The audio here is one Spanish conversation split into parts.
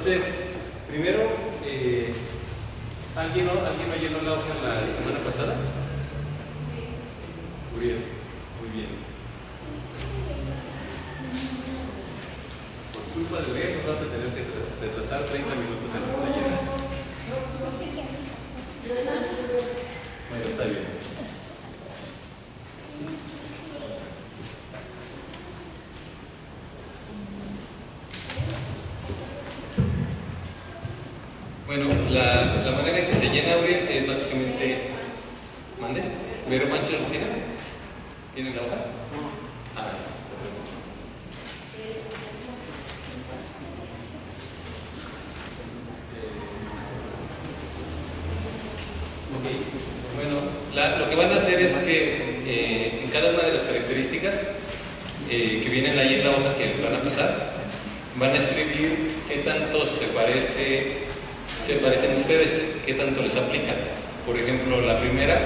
Entonces, primero, ¿alguien no llenó la hoja la semana pasada? Muy bien, muy bien. Por culpa de Uriel, vas a tener que retrasar 30 minutos en la playera. Bueno, está bien. Bueno, la manera en que se llena Uriel es básicamente... ¿Mande? ¿Vero Mancho lo tiene? ¿Tiene la hoja? Ah, ok. Bueno, lo que van a hacer es que en cada una de las características que vienen ahí en la hoja que les van a pasar, van a escribir qué tanto se parecen ustedes, qué tanto les aplican. Por ejemplo, la primera,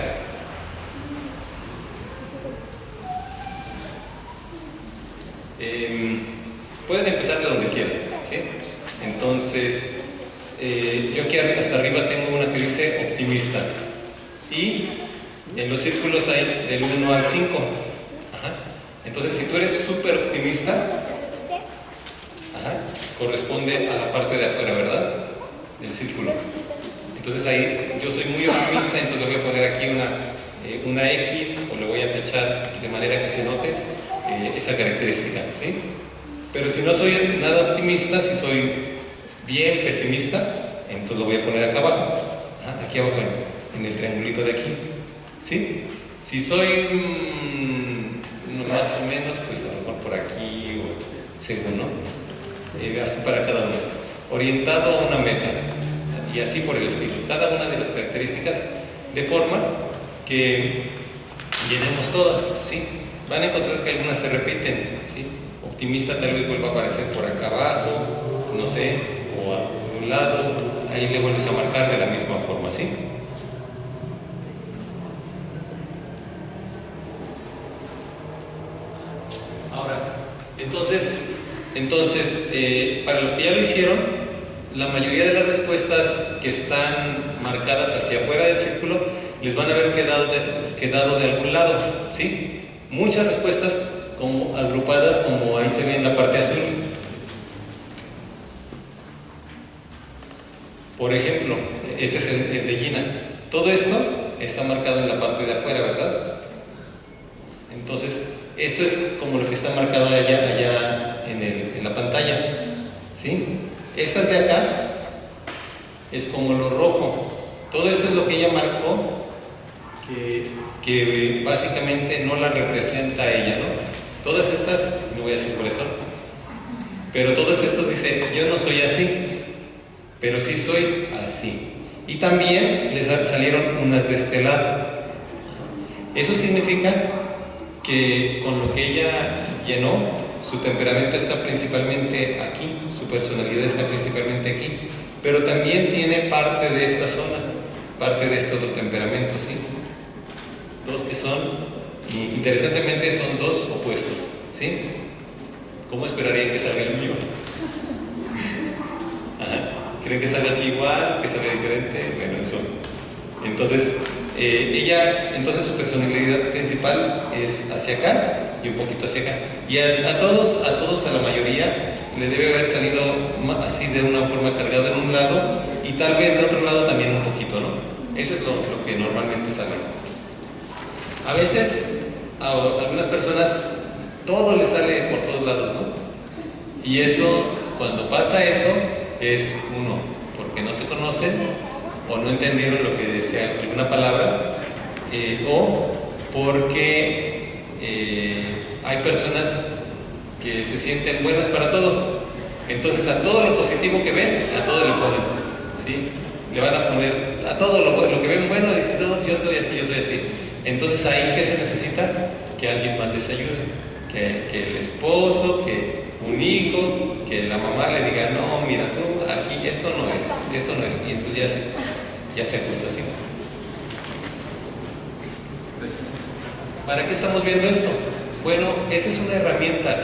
pueden empezar de donde quieran, ¿sí? Entonces, yo aquí hasta arriba tengo una que dice optimista, y en los círculos hay del 1 al 5. Ajá. Entonces, si tú eres súper optimista, ajá, corresponde a la parte de afuera, ¿verdad? Del círculo. Entonces ahí yo soy muy optimista, entonces le voy a poner aquí una X, o le voy a tachar de manera que se note esa característica, ¿sí? Pero si no soy nada optimista, si soy bien pesimista, entonces lo voy a poner acá abajo, aquí abajo en el triangulito de aquí, ¿sí? Si soy más o menos, pues a lo mejor por aquí, o según, ¿no? Así para cada uno, orientado a una meta, y así por el estilo, cada una de las características, de forma que llenemos todas, ¿sí? Van a encontrar que algunas se repiten, ¿sí? Optimista tal vez vuelva a aparecer por acá abajo, no sé, o a un lado, ahí le vuelves a marcar de la misma forma, ¿sí? Ahora, entonces para los que ya lo hicieron, la mayoría de las respuestas que están marcadas hacia afuera del círculo les van a haber quedado de algún lado, ¿sí? Muchas respuestas como agrupadas, como ahí se ve en la parte azul. Por ejemplo, este es el de Gina. Todo esto está marcado en la parte de afuera, ¿verdad? Entonces, esto es como lo que está marcado allá en la pantalla, ¿sí? Estas de acá es como lo rojo. Todo esto es lo que ella marcó, que básicamente no la representa a ella, ¿no? Todas estas, no voy a decir cuáles son, pero todos estos dicen, yo no soy así, pero sí soy así. Y también les salieron unas de este lado. Eso significa que con lo que ella llenó, su temperamento está principalmente aquí, su personalidad está principalmente aquí, pero también tiene parte de esta zona, parte de este otro temperamento, ¿sí? Dos que son, y interesantemente son dos opuestos, ¿sí? ¿Cómo esperarían que salga el mío? Ajá. ¿Creen que salga aquí igual, que salga diferente? Bueno, eso. Entonces, entonces su personalidad principal es hacia acá y un poquito hacia acá. Y a todos, a la mayoría, le debe haber salido así de una forma cargada en un lado y tal vez de otro lado también un poquito, ¿no? Eso es lo que normalmente sale. A veces, a algunas personas, todo les sale por todos lados, ¿no? Y eso, cuando pasa eso, es uno, porque no se conocen, o no entendieron lo que decía alguna palabra, o porque hay personas que se sienten buenas para todo. Entonces a todo lo positivo que ven, a todo le ponen, ¿sí? Le van a poner a todo lo que ven bueno, dicen, no, yo soy así, yo soy así. Entonces ahí, ¿qué se necesita? Que alguien más les ayude, que el esposo, que un hijo, que la mamá le diga, no, mira, tú aquí esto no eres, y entonces ya se ajusta así. ¿Para qué estamos viendo esto? Bueno, esa es una herramienta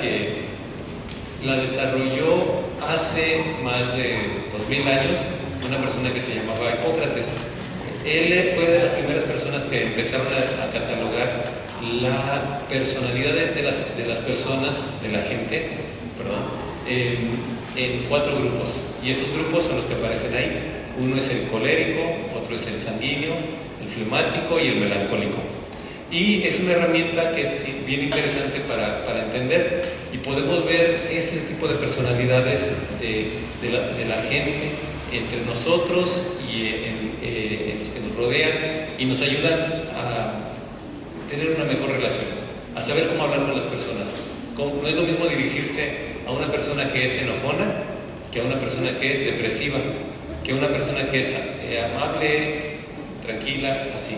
la desarrolló hace más de 2000 años una persona que se llamaba Hipócrates. Él fue de las primeras personas que empezaron a catalogar la personalidad de las personas, de la gente, perdón, en 4 grupos. Y esos grupos son los que aparecen ahí. Uno es el colérico, otro es el sanguíneo, el flemático y el melancólico. Y es una herramienta que es bien interesante para entender, y podemos ver ese tipo de personalidades de la gente entre nosotros y en los que nos rodean, y nos ayudan a tener una mejor relación, a saber cómo hablar con las personas. No es lo mismo dirigirse a una persona que es enojona que a una persona que es depresiva, que a una persona que es amable, tranquila, así.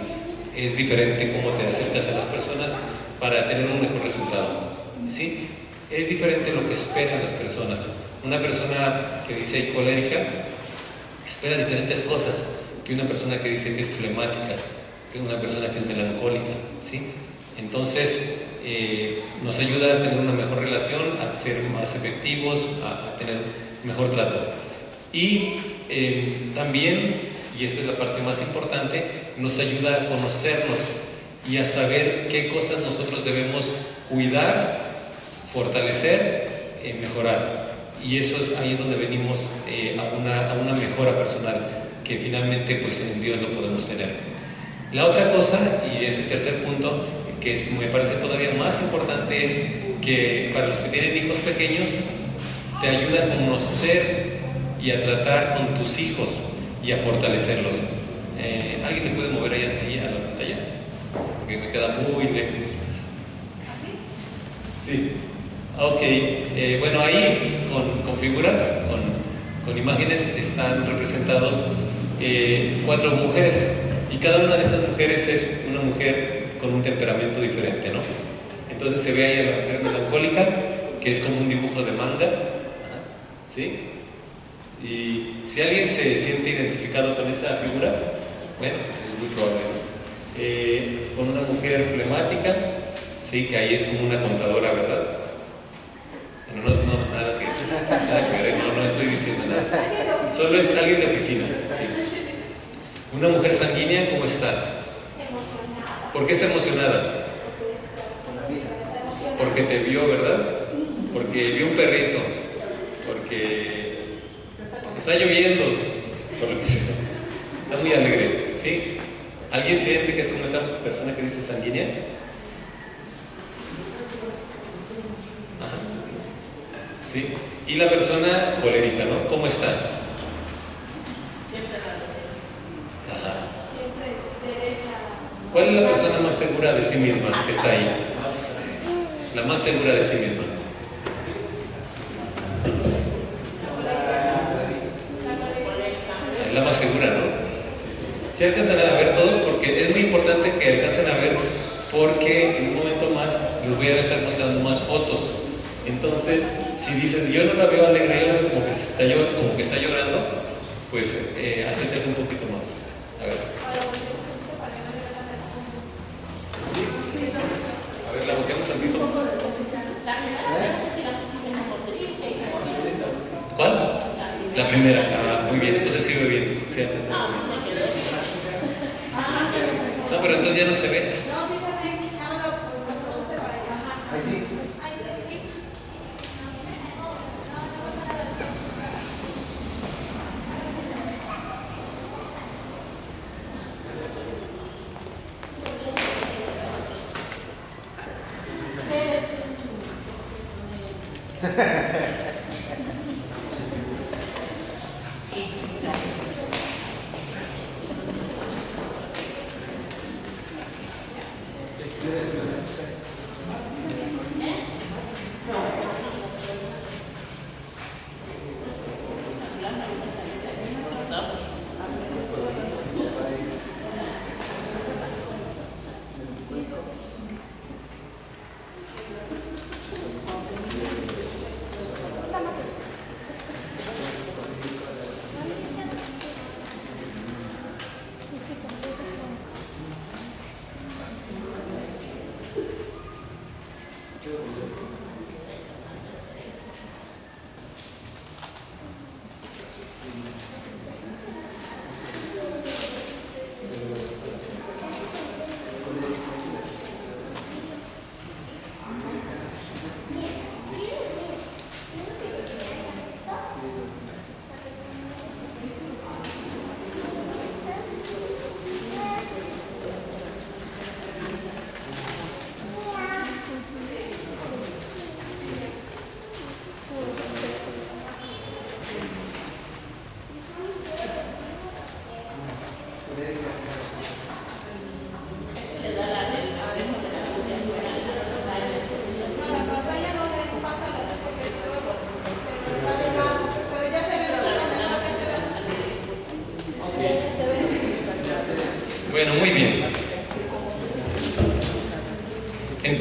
Es diferente cómo te acercas a las personas para tener un mejor resultado, ¿sí? Es diferente lo que esperan las personas. Una persona que dice colérica espera diferentes cosas que una persona que dice que es flemática, que una persona que es melancólica, ¿sí? Entonces, nos ayuda a tener una mejor relación, a ser más efectivos, a tener mejor trato. Y también, y esta es la parte más importante, nos ayuda a conocernos y a saber qué cosas nosotros debemos cuidar, fortalecer, mejorar. Y eso ahí es donde venimos a una mejora personal, que finalmente pues en Dios lo podemos tener. La otra cosa, y es el tercer punto, que me parece todavía más importante, es que para los que tienen hijos pequeños, te ayuda a conocer y a tratar con tus hijos y a fortalecerlos. ¿Alguien me puede mover ahí a la pantalla? Porque me queda muy lejos. ¿Así? Sí. Ok. Bueno, ahí con figuras, con imágenes, están representados 4 mujeres, y cada una de esas mujeres es una mujer con un temperamento diferente, ¿no? Entonces se ve ahí a la mujer melancólica, que es como un dibujo de manga, ¿sí? Y si alguien se siente identificado con esa figura, bueno, pues es muy probable. Con una mujer flemática, sí, que ahí es como una contadora, ¿verdad? Bueno, no, nada que ver, no estoy diciendo nada. Solo es alguien de oficina, sí. Una mujer sanguínea, ¿cómo está? Emocionada. ¿Por qué está emocionada? Porque te vio, ¿verdad? Porque vio un perrito, porque está lloviendo, por lo que sea. Está muy alegre, ¿sí? ¿Alguien siente que es como esa persona que dice sanguínea? Ajá. ¿Sí? Y la persona colérica, ¿no? ¿Cómo está? Siempre la derecha. Ajá. Siempre derecha. ¿Cuál es la persona más segura de sí misma que está ahí? La más segura de sí misma. La más segura, ¿no? Si alcanzan a ver todos, porque es muy importante que alcancen a ver, porque en un momento más les voy a estar mostrando más fotos. Entonces, si dices, yo no la veo alegre, yo la veo como que está llorando, pues acércate un poquito más. A ver. ¿Sí? A ver, la volteamos tantito. ¿Cuál? La primera. Ah, muy bien, entonces sí ve bien. Sí, no, pero entonces ya no se ve. No, sí se ve. Nada más los produce para encajar.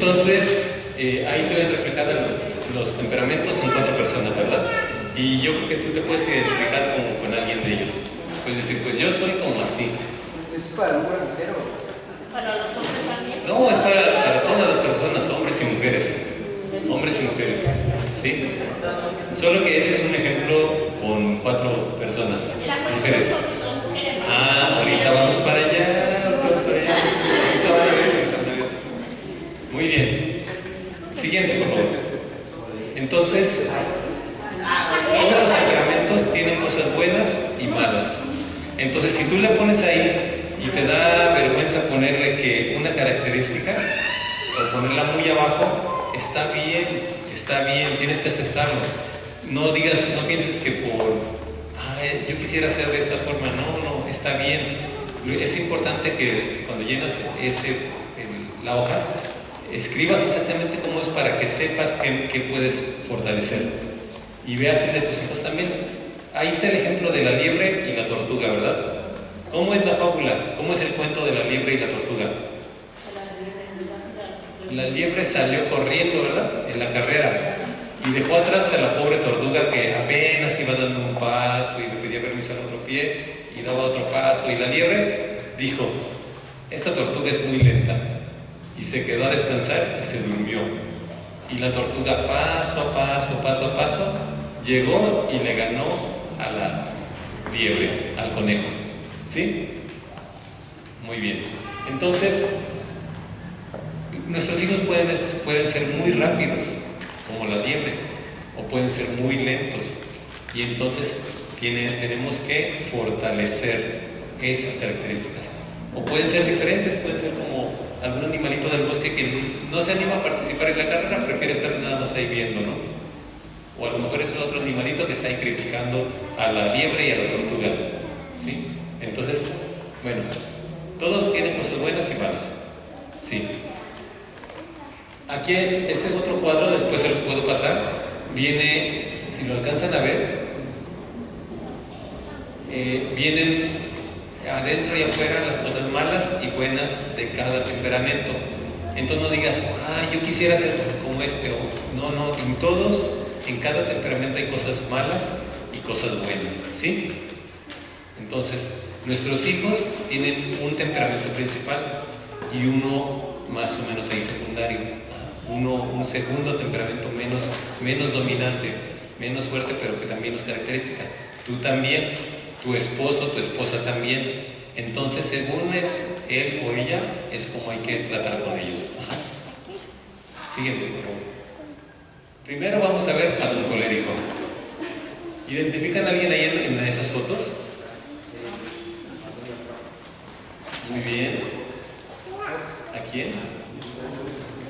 Entonces, ahí se ven reflejados los temperamentos en 4 personas, ¿verdad? Y yo creo que tú te puedes identificar como con alguien de ellos. Puedes decir, pues yo soy como así. ¿Es para un mujer o? Para los hombres también. No, es para todas las personas, hombres y mujeres. Hombres y mujeres, ¿sí? Solo que ese es un ejemplo con 4 personas, mujeres. Ah, ahorita vamos para allá, ahorita vamos para allá. Ahorita van a ver, ahorita van a ver. Muy bien. Siguiente, por favor. Entonces, todos los temperamentos tienen cosas buenas y malas. Entonces, si tú le pones ahí y te da vergüenza ponerle que una característica o ponerla muy abajo, está bien, tienes que aceptarlo. No digas, no pienses que yo quisiera ser de esta forma. No, está bien. Es importante que cuando llenas la hoja, escribas exactamente cómo es para que sepas qué puedes fortalecer. Y veas el de tus hijos también. Ahí está el ejemplo de la liebre y la tortuga, ¿verdad? ¿Cómo es la fábula? ¿Cómo es el cuento de la liebre y la tortuga? La liebre salió corriendo, ¿verdad? En la carrera. Y dejó atrás a la pobre tortuga que apenas iba dando un paso y le pedía permiso al otro pie y daba otro paso. Y la liebre dijo, esta tortuga es muy lenta. Y se quedó a descansar y se durmió. Y la tortuga paso a paso, llegó y le ganó a la liebre, al conejo. ¿Sí? Muy bien. Entonces, nuestros hijos pueden ser muy rápidos, como la liebre, o pueden ser muy lentos. Y entonces tenemos que fortalecer esas características. O pueden ser diferentes, pueden ser como algún animalito del bosque que no se anima a participar en la carrera, prefiere estar nada más ahí viendo, ¿no? O a lo mejor es otro animalito que está ahí criticando a la liebre y a la tortuga, ¿sí? Entonces, bueno, todos tienen cosas buenas y malas, ¿sí? Aquí es este otro cuadro, después se los puedo pasar. Viene, si lo alcanzan a ver, vienen adentro y afuera las cosas malas y buenas de cada temperamento. Entonces no digas, yo quisiera ser como este, o no, en cada temperamento hay cosas malas y cosas buenas, ¿sí? Entonces, nuestros hijos tienen un temperamento principal y uno más o menos ahí secundario. Un segundo temperamento menos dominante, menos fuerte, pero que también es característica. Tú también, tu esposo, tu esposa también. Entonces, según es él o ella, es como hay que tratar con ellos. Siguiente, por favor. Primero vamos a ver a don colérico. ¿Identifican a alguien ahí en esas fotos? Muy bien. ¿A quién?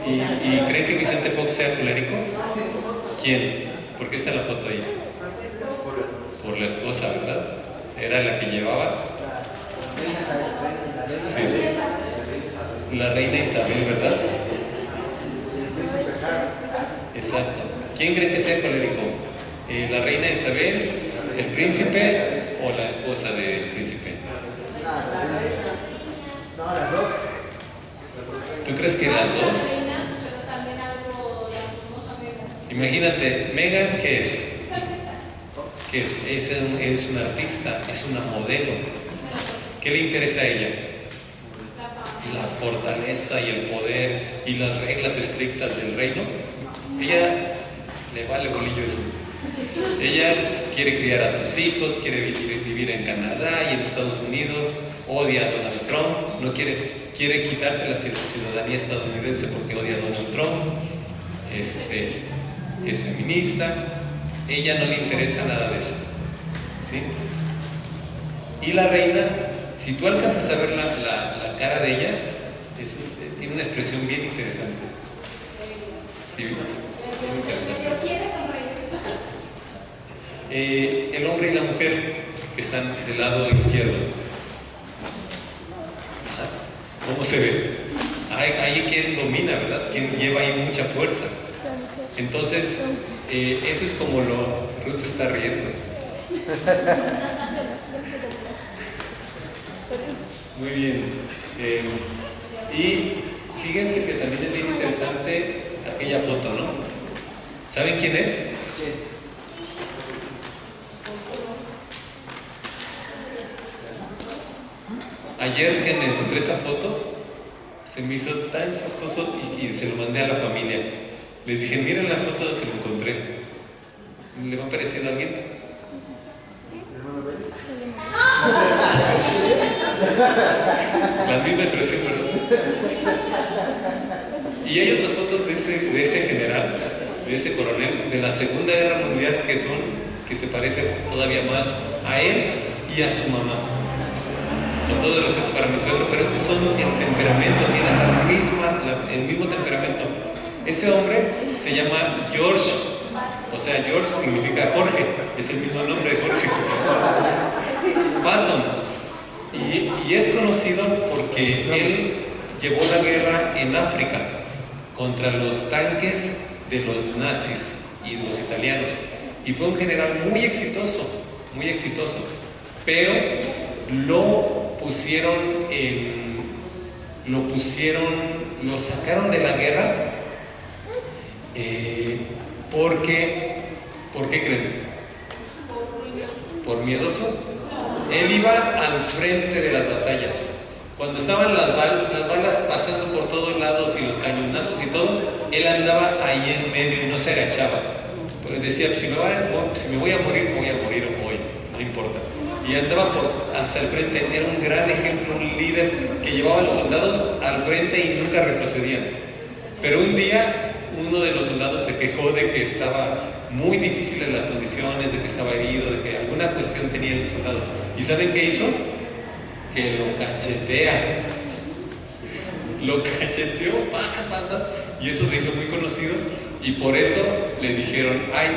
¿Y creen que Vicente Fox sea colérico? ¿Quién? ¿Por qué está la foto ahí? Por la esposa, ¿verdad? Era la que llevaba. Sí. La reina Isabel, ¿verdad? Exacto. ¿Quién cree que sea colérico? ¿La reina Isabel, el príncipe o la esposa del príncipe? No, las dos. ¿Tú crees que las dos? Imagínate, Meghan, ¿qué es? ¿Qué es? Es una artista, es una modelo. ¿Qué le interesa a ella? La fortaleza y el poder y las reglas estrictas del reino. Ella le vale bolillo eso. Ella quiere criar a sus hijos, quiere vivir en Canadá y en Estados Unidos, odia a Donald Trump, no quiere quitarse la ciudadanía estadounidense porque odia a Donald Trump, es feminista, ella no le interesa nada de eso, ¿sí? Y la reina, si tú alcanzas a ver la cara de ella, tiene una expresión bien interesante. Sí, bien interesante. ¿Quiénes son reyes? El hombre y la mujer que están del lado izquierdo. ¿Cómo se ve? Hay quien domina, ¿verdad? Quien lleva ahí mucha fuerza. Entonces, eso es como Ruth se está riendo. Muy bien. Y fíjense que también es bien interesante aquella foto, ¿no? ¿Saben quién es? Ayer que me encontré esa foto, se me hizo tan chistoso y se lo mandé a la familia. Les dije, miren la foto que lo encontré. ¿Le va pareciendo a alguien? La misma expresión, ¿verdad? Y hay otras fotos de ese general, de ese coronel, de la Segunda Guerra Mundial que se parecen todavía más a él y a su mamá. Con todo el respeto para mi suegro, pero es que son el temperamento, tienen el mismo temperamento. Ese hombre se llama George, o sea, George significa Jorge, es el mismo nombre de Jorge. Patton. Y es conocido porque él llevó la guerra en África contra los tanques de los nazis y de los italianos. Y fue un general muy exitoso, pero lo sacaron de la guerra porque, ¿por qué creen? ¿Por miedoso? Él iba al frente de las batallas. Cuando estaban las balas pasando por todos lados y los cañonazos y todo, él andaba ahí en medio y no se agachaba. Pues decía, si me voy a morir, me voy a morir hoy, no importa. Y andaba hasta el frente. Era un gran ejemplo, un líder que llevaba a los soldados al frente y nunca retrocedían. Pero un día uno de los soldados se quejó de que estaba muy difíciles las condiciones, de que estaba herido, de que alguna cuestión tenía el soldado. ¿Y saben qué hizo? Que lo cachetea. Lo cacheteó, y eso se hizo muy conocido, y por eso le dijeron, ay,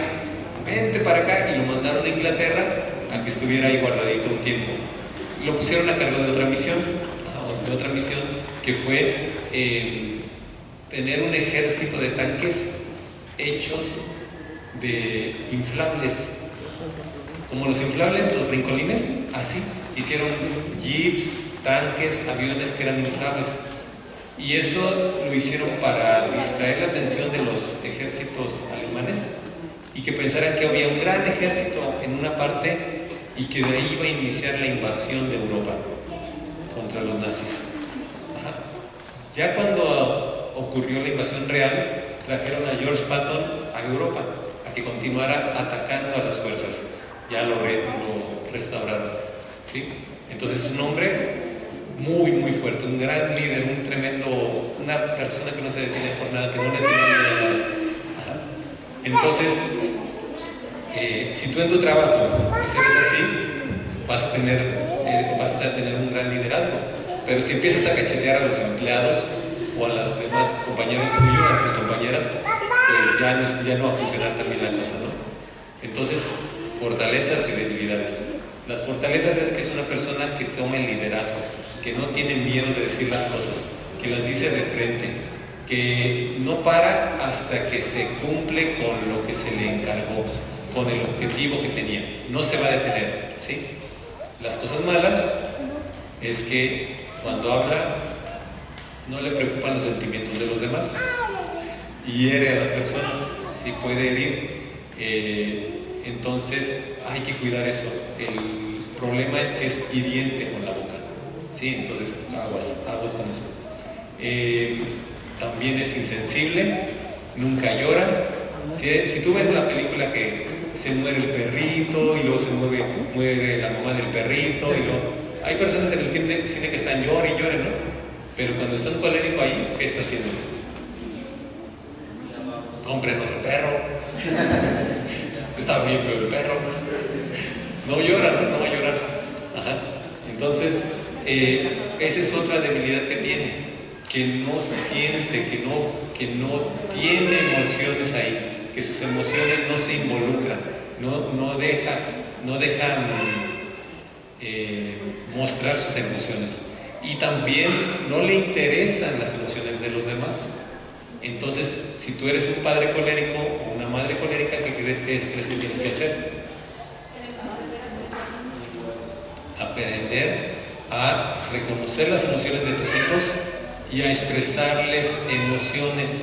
vente para acá, y lo mandaron a Inglaterra a que estuviera ahí guardadito un tiempo. Lo pusieron a cargo de otra misión, que fue tener un ejército de tanques hechos de inflables, como los inflables, los brincolines, así hicieron jeeps, tanques, aviones que eran inflables, y eso lo hicieron para distraer la atención de los ejércitos alemanes y que pensaran que había un gran ejército en una parte y que de ahí iba a iniciar la invasión de Europa contra los nazis. Ajá. Ya cuando ocurrió la invasión real, trajeron a George Patton a Europa a que continuara atacando a las fuerzas. Ya lo restauraron, ¿sí? Entonces es un hombre muy, muy fuerte, un gran líder, una persona que no se detiene por nada, que no le tiene miedo a nada. Ajá. Entonces, si tú en tu trabajo pues eres así, vas a tener un gran liderazgo. Pero si empiezas a cachetear a los empleados o a las demás compañeros tuyos, a tus compañeras, pues ya no va a funcionar también la cosa, ¿no? Entonces, fortalezas y debilidades. Las fortalezas es que es una persona que toma el liderazgo, que no tiene miedo de decir las cosas, que las dice de frente, que no para hasta que se cumple con lo que se le encargó, con el objetivo que tenía. No se va a detener, ¿sí? Las cosas malas es que cuando habla no le preocupan los sentimientos de los demás y hiere a las personas, ¿sí? Puede herir. Entonces hay que cuidar eso. El problema es que es hiriente con la boca, ¿sí? Entonces aguas con eso. También es insensible, nunca llora. Si tú ves la película que se muere el perrito y luego muere la mamá del perrito y luego hay personas en el cine que están llorando y lloran, ¿no? Pero cuando está un colérico ahí, ¿qué está haciendo? Compren otro perro. Está bien feo el perro. No llora, no va a llorar. Ajá. Entonces, esa es otra debilidad que tiene, que no siente, que no tiene emociones ahí, que sus emociones no se involucran, no dejan mostrar sus emociones, y también no le interesan las emociones de los demás. Entonces, si tú eres un padre colérico o una madre colérica, ¿qué crees que tienes que hacer? Aprender a reconocer las emociones de tus hijos y a expresarles emociones,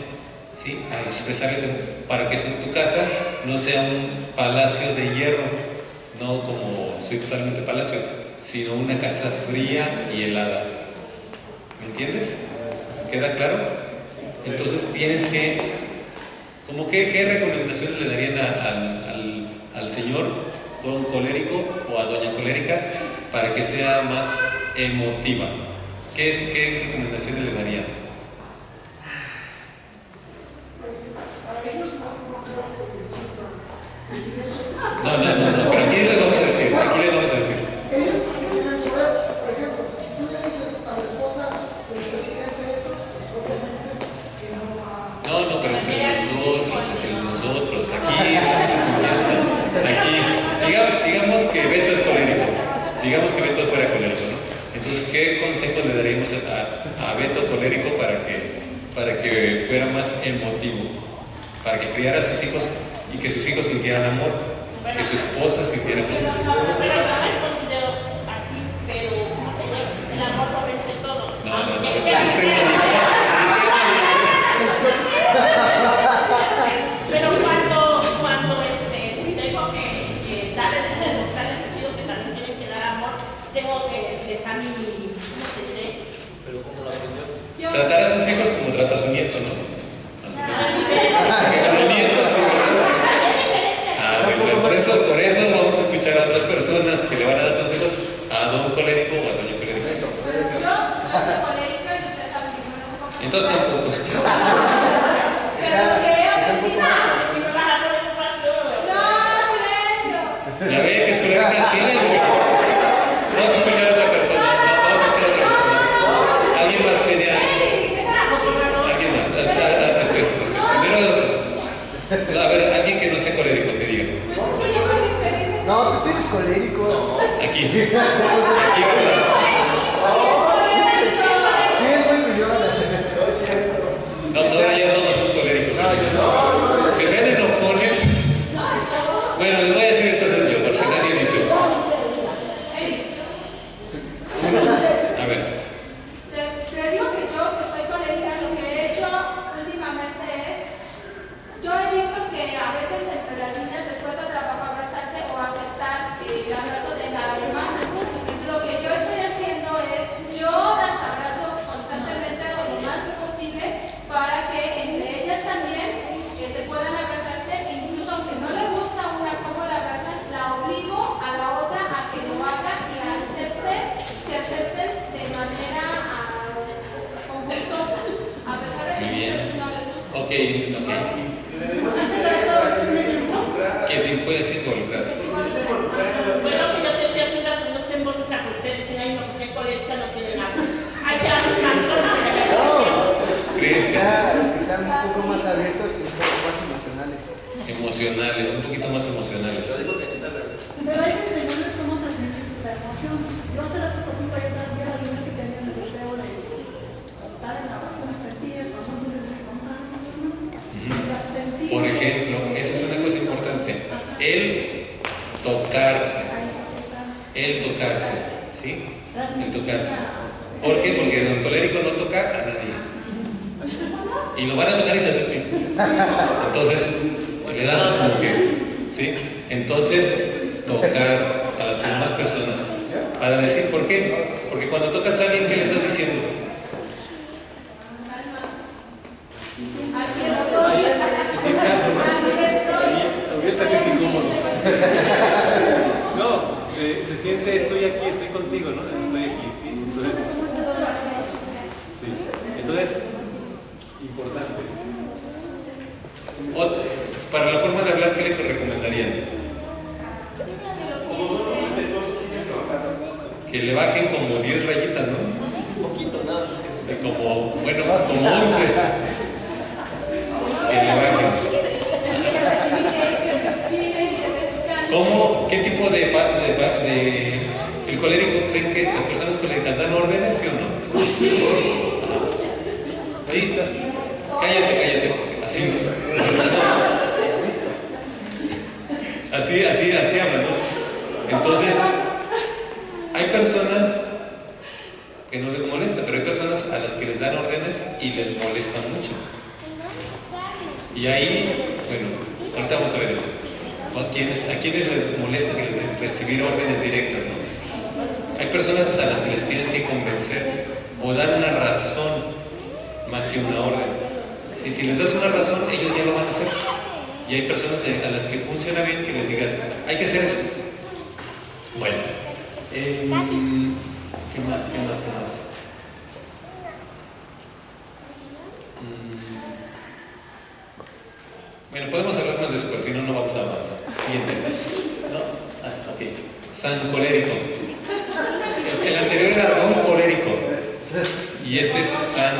¿sí? A expresarles para que tu casa no sea un palacio de hierro, no como soy totalmente palacio, sino una casa fría y helada. ¿Me entiendes? ¿Queda claro? Entonces tienes que, como que, ¿qué recomendaciones le darían al señor don colérico o a doña colérica para que sea más emotiva? ¿Qué recomendaciones le darían? No, pero aquí les vamos a decir, Ellos tienen poder, por ejemplo, si tú le dices a la esposa del presidente eso, pues obviamente que no va. No, pero entre nosotros, aquí estamos en confianza. Aquí, digamos que Beto es colérico, digamos que Beto fuera colérico, ¿no? Entonces, ¿qué consejo le daríamos a Beto colérico para que fuera más emotivo? Para que criara a sus hijos y que sus hijos sintieran amor, que su esposa sintiera amor. Pero yo me considero así, pero el amor lo vence todo. No, usted no dijo. Pero cuando tengo que darle de demostrar el sentido que también tienen que dar amor, tengo que dejar mi, ¿cómo te diré? Pero ¿cómo lo aprendió? Tratar a sus hijos como trata a su nieto, ¿no? Más o menos. Porque con el nieto así, ¿verdad? Bueno, por eso vamos a escuchar a otras personas que le van a dar consejos a don colérico o a doña colérica. Yo soy colérica y ustedes saben que no me gusta. Entonces tampoco. Pero ¿qué opinas? Si me vas a poner un paso. No, silencio. Ya ve que es colérica, silencio. Vamos a escuchar a otra persona. ¿Alguien más tenía? ¿Alguien más? Después. Primero otros. A ver, alguien que no sea colérico, que diga. Pues es que yo con mi experiencia. No, tú sí eres colérico. Aquí va a hablar. Sí, es muy brillante. No, pues ahora ya todos son coléricos. Que sean enojones. Bueno, les voy a decir entonces yo, porque nadie dice. Uno. A ver. Les digo que yo, que soy colérica, lo que he hecho últimamente es, yo he visto que a veces entre las niñas les cuesta trabajo abrazarse o aceptar el abrazo de la hermana. Lo que yo estoy haciendo es, yo las abrazo constantemente o lo más posible para que entre ellas también que se puedan abrazarse, incluso aunque no le gusta a una cómo la abrazan, la obligo a la otra a que lo haga y se acepten de manera gustosa, a pesar de que Muy bien. muchas veces no les gusta. Ok. Hace rato un ejemplo. Que sí puedes involucrar. Bueno, que yo te decía hace un rato, no se involucra con ustedes, dicen, ay, no, porque colecta no tiene nada. Ay, ya, ¿Crees? Que sean un poco más abiertos y un poco más emocionales. Emocionales, un poquito más emocionales. Pero hay que enseñarles cómo transmitir sus emociones. Yo hace rato, por ejemplo, hay otras viejas niñas que tenían el deseo de estar en la pasión, sentir eso, no les contar. Por ejemplo, esa es una cosa importante. El tocarse, ¿sí? El tocarse. ¿Por qué? Porque don colérico no toca a nadie. Y lo van a tocar y se hace así. Entonces, le dan como que, ¿sí? Entonces, tocar a las demás personas. Para decir, ¿por qué? Porque cuando tocas a alguien, ¿qué le estás diciendo? Aquí estoy. También se siente incómodo. No, se siente estoy aquí, estoy contigo, ¿no? Estoy aquí, ¿sí? Entonces, importante. Para la forma de hablar, ¿qué le recomendarían? Que le bajen como 10 rayitas, ¿no? Un poquito, nada. Sí, como 11. Que le bajen. ¿Cómo? ¿Qué tipo de el colérico creen que las personas coléricas dan órdenes, sí o no? ¿Sí? Cállate, porque así no. Así hablan, ¿no? Entonces, hay personas que no les molesta, pero hay personas a las que les dan órdenes órdenes y les molesta mucho. Y ahí, bueno, ahorita vamos a ver eso. ¿A quiénes les molesta que les recibir órdenes directas, no? Hay personas a las que les tienes que convencer o dar una razón más que una orden. Si les das una razón, ellos ya lo van a hacer. Y hay personas a las que funciona bien que les digas, hay que hacer eso. Bueno, ¿qué más? Bueno, podemos hablar más de eso, pero si no, no vamos a avanzar. Siguiente. ¿No? Ok. San colérico. El anterior era don colérico. Y este es san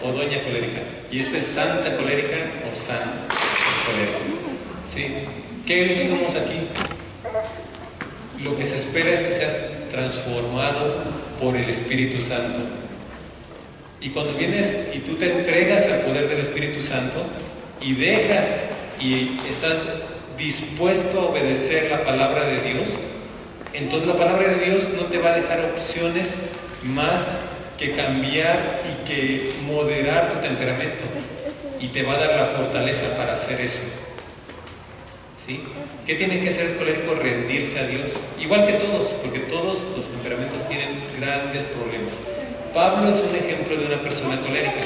o doña colérica. Y este es santa colérica o san colérico. ¿Sí? ¿Qué buscamos aquí? Lo que se espera es que seas transformado por el Espíritu Santo. Y cuando vienes y tú te entregas al poder del Espíritu Santo y dejas y estás dispuesto a obedecer la palabra de Dios, entonces la palabra de Dios no te va a dejar opciones más que cambiar y que moderar tu temperamento, y te va a dar la fortaleza para hacer eso. ¿Sí? ¿Qué tiene que hacer el colérico? Rendirse a Dios, igual que todos, porque todos los temperamentos tienen grandes problemas. Pablo es un ejemplo de una persona colérica.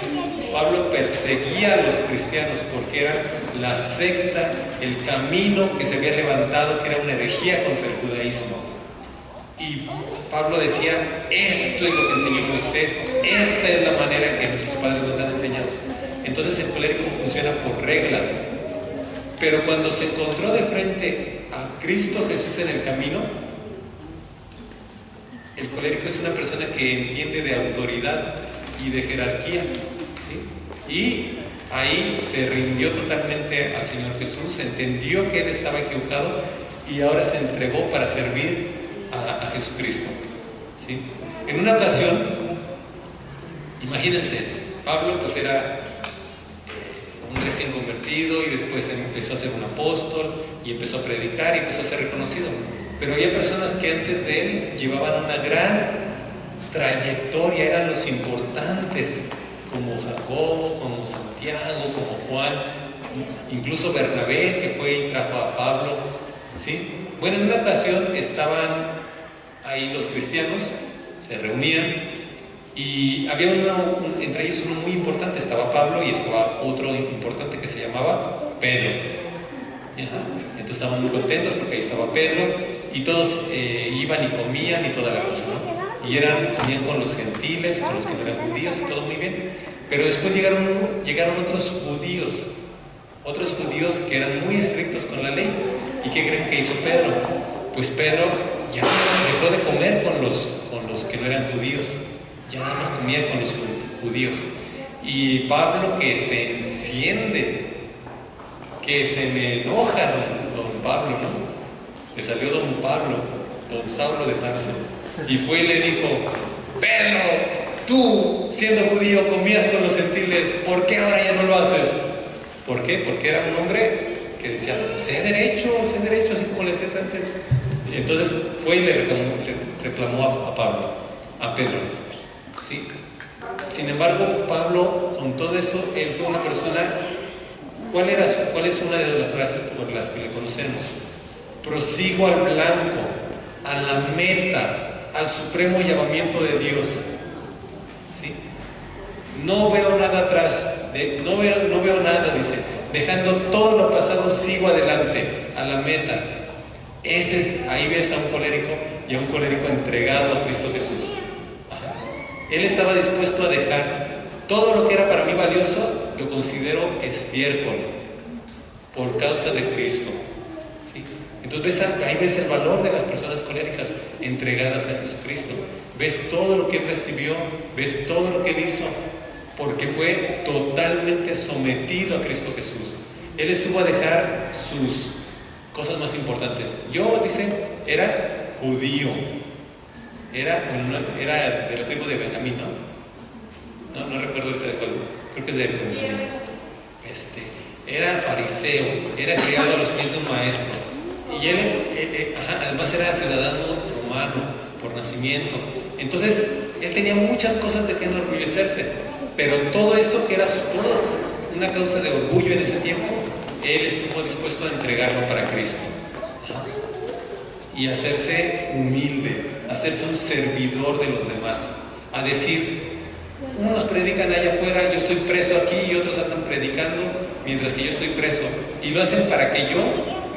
Pablo perseguía a los cristianos porque era la secta, el camino que se había levantado, que era una herejía contra el judaísmo. Y Pablo decía, esto es lo que enseñó Moisés, esta es la manera que nuestros padres nos han enseñado. Entonces el colérico funciona por reglas. Pero cuando se encontró de frente a Cristo Jesús en el camino, el colérico es una persona que entiende de autoridad y de jerarquía, ¿sí? Y ahí se rindió totalmente al Señor Jesús, entendió que Él estaba equivocado y ahora se entregó para servir a Jesucristo, ¿sí? En una ocasión, imagínense, Pablo pues era un recién convertido y después empezó a ser un apóstol y empezó a predicar y empezó a ser reconocido. Pero había personas que antes de él llevaban una gran trayectoria, eran los importantes, como Jacobo, como Santiago, como Juan, incluso Bernabé, que fue y trajo a Pablo, ¿sí? Bueno, en una ocasión estaban ahí los cristianos, se reunían y había entre ellos uno muy importante, estaba Pablo y estaba otro importante que se llamaba Pedro. Ajá. Entonces estaban muy contentos porque ahí estaba Pedro y todos iban y comían y toda la cosa, ¿no? Y comían con los gentiles, con los que no eran judíos y todo muy bien. Pero después llegaron otros judíos que eran muy estrictos con la ley. ¿Y qué creen que hizo Pedro? Pues Pedro ya dejó de comer con los que no eran judíos, ya nada más comía con los judíos. Y Pablo, que se enciende, que se me enoja don Pablo, ¿no? Le salió don Pablo, don Saulo de Tarso, y fue y le dijo: Pedro, tú siendo judío comías con los gentiles, ¿por qué ahora ya no lo haces? ¿Por qué? Porque era un hombre que decía, sé derecho, así como le decías antes. Y entonces fue y le reclamó a Pedro, ¿sí? Sin embargo, Pablo, con todo eso, él fue una persona. ¿Cuál es una de las frases por las que le conocemos? Prosigo al blanco, a la meta, al supremo llamamiento de Dios, ¿sí? No veo nada atrás, no veo nada, dice, dejando todo lo pasado sigo adelante, a la meta. Ahí ves a un colérico, y a un colérico entregado a Cristo Jesús. Ajá. Él estaba dispuesto a dejar todo lo que era para mí valioso, lo considero estiércol por causa de Cristo, ¿sí? Entonces ahí ves el valor de las personas coléricas entregadas a Jesucristo. Ves todo lo que Él recibió, ves todo lo que Él hizo, porque fue totalmente sometido a Cristo Jesús. Él estuvo a dejar sus cosas más importantes. Dice, era judío, era de la tribu de Benjamín, ¿no? No recuerdo ahorita de cuál, creo que es de Benjamín. Era fariseo, era criado a los pies de un maestro. Y él, además era ciudadano romano por nacimiento. Entonces, él tenía muchas cosas de que enorgullecerse. Pero todo eso que era todo una causa de orgullo en ese tiempo, él estuvo dispuesto a entregarlo para Cristo. Y hacerse humilde, hacerse un servidor de los demás, a decir, unos predican allá afuera, yo estoy preso aquí y otros andan predicando mientras que yo estoy preso, y lo hacen para que yo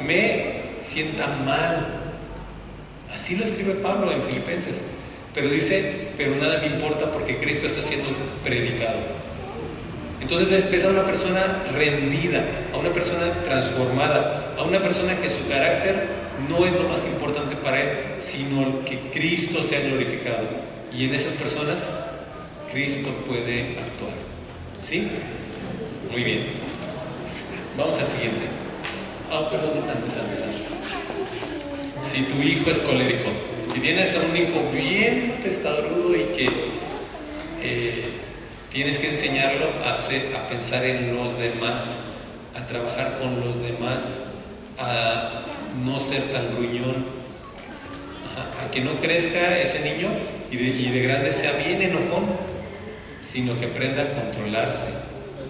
me sienta mal. Así lo escribe Pablo en Filipenses, pero dice, pero nada me importa porque Cristo está siendo predicado. Entonces ves a una persona rendida, a una persona transformada, a una persona que su carácter no es lo más importante para él, sino que Cristo sea glorificado. Y en esas personas, Cristo puede actuar. ¿Sí? Muy bien. Vamos al siguiente. Perdón, antes. Si tu hijo es colérico, si tienes a un hijo bien testarudo y que tienes que enseñarlo a pensar en los demás, a trabajar con los demás, a no ser tan gruñón, a que no crezca ese niño y de grande sea bien enojón, sino que aprenda a controlarse,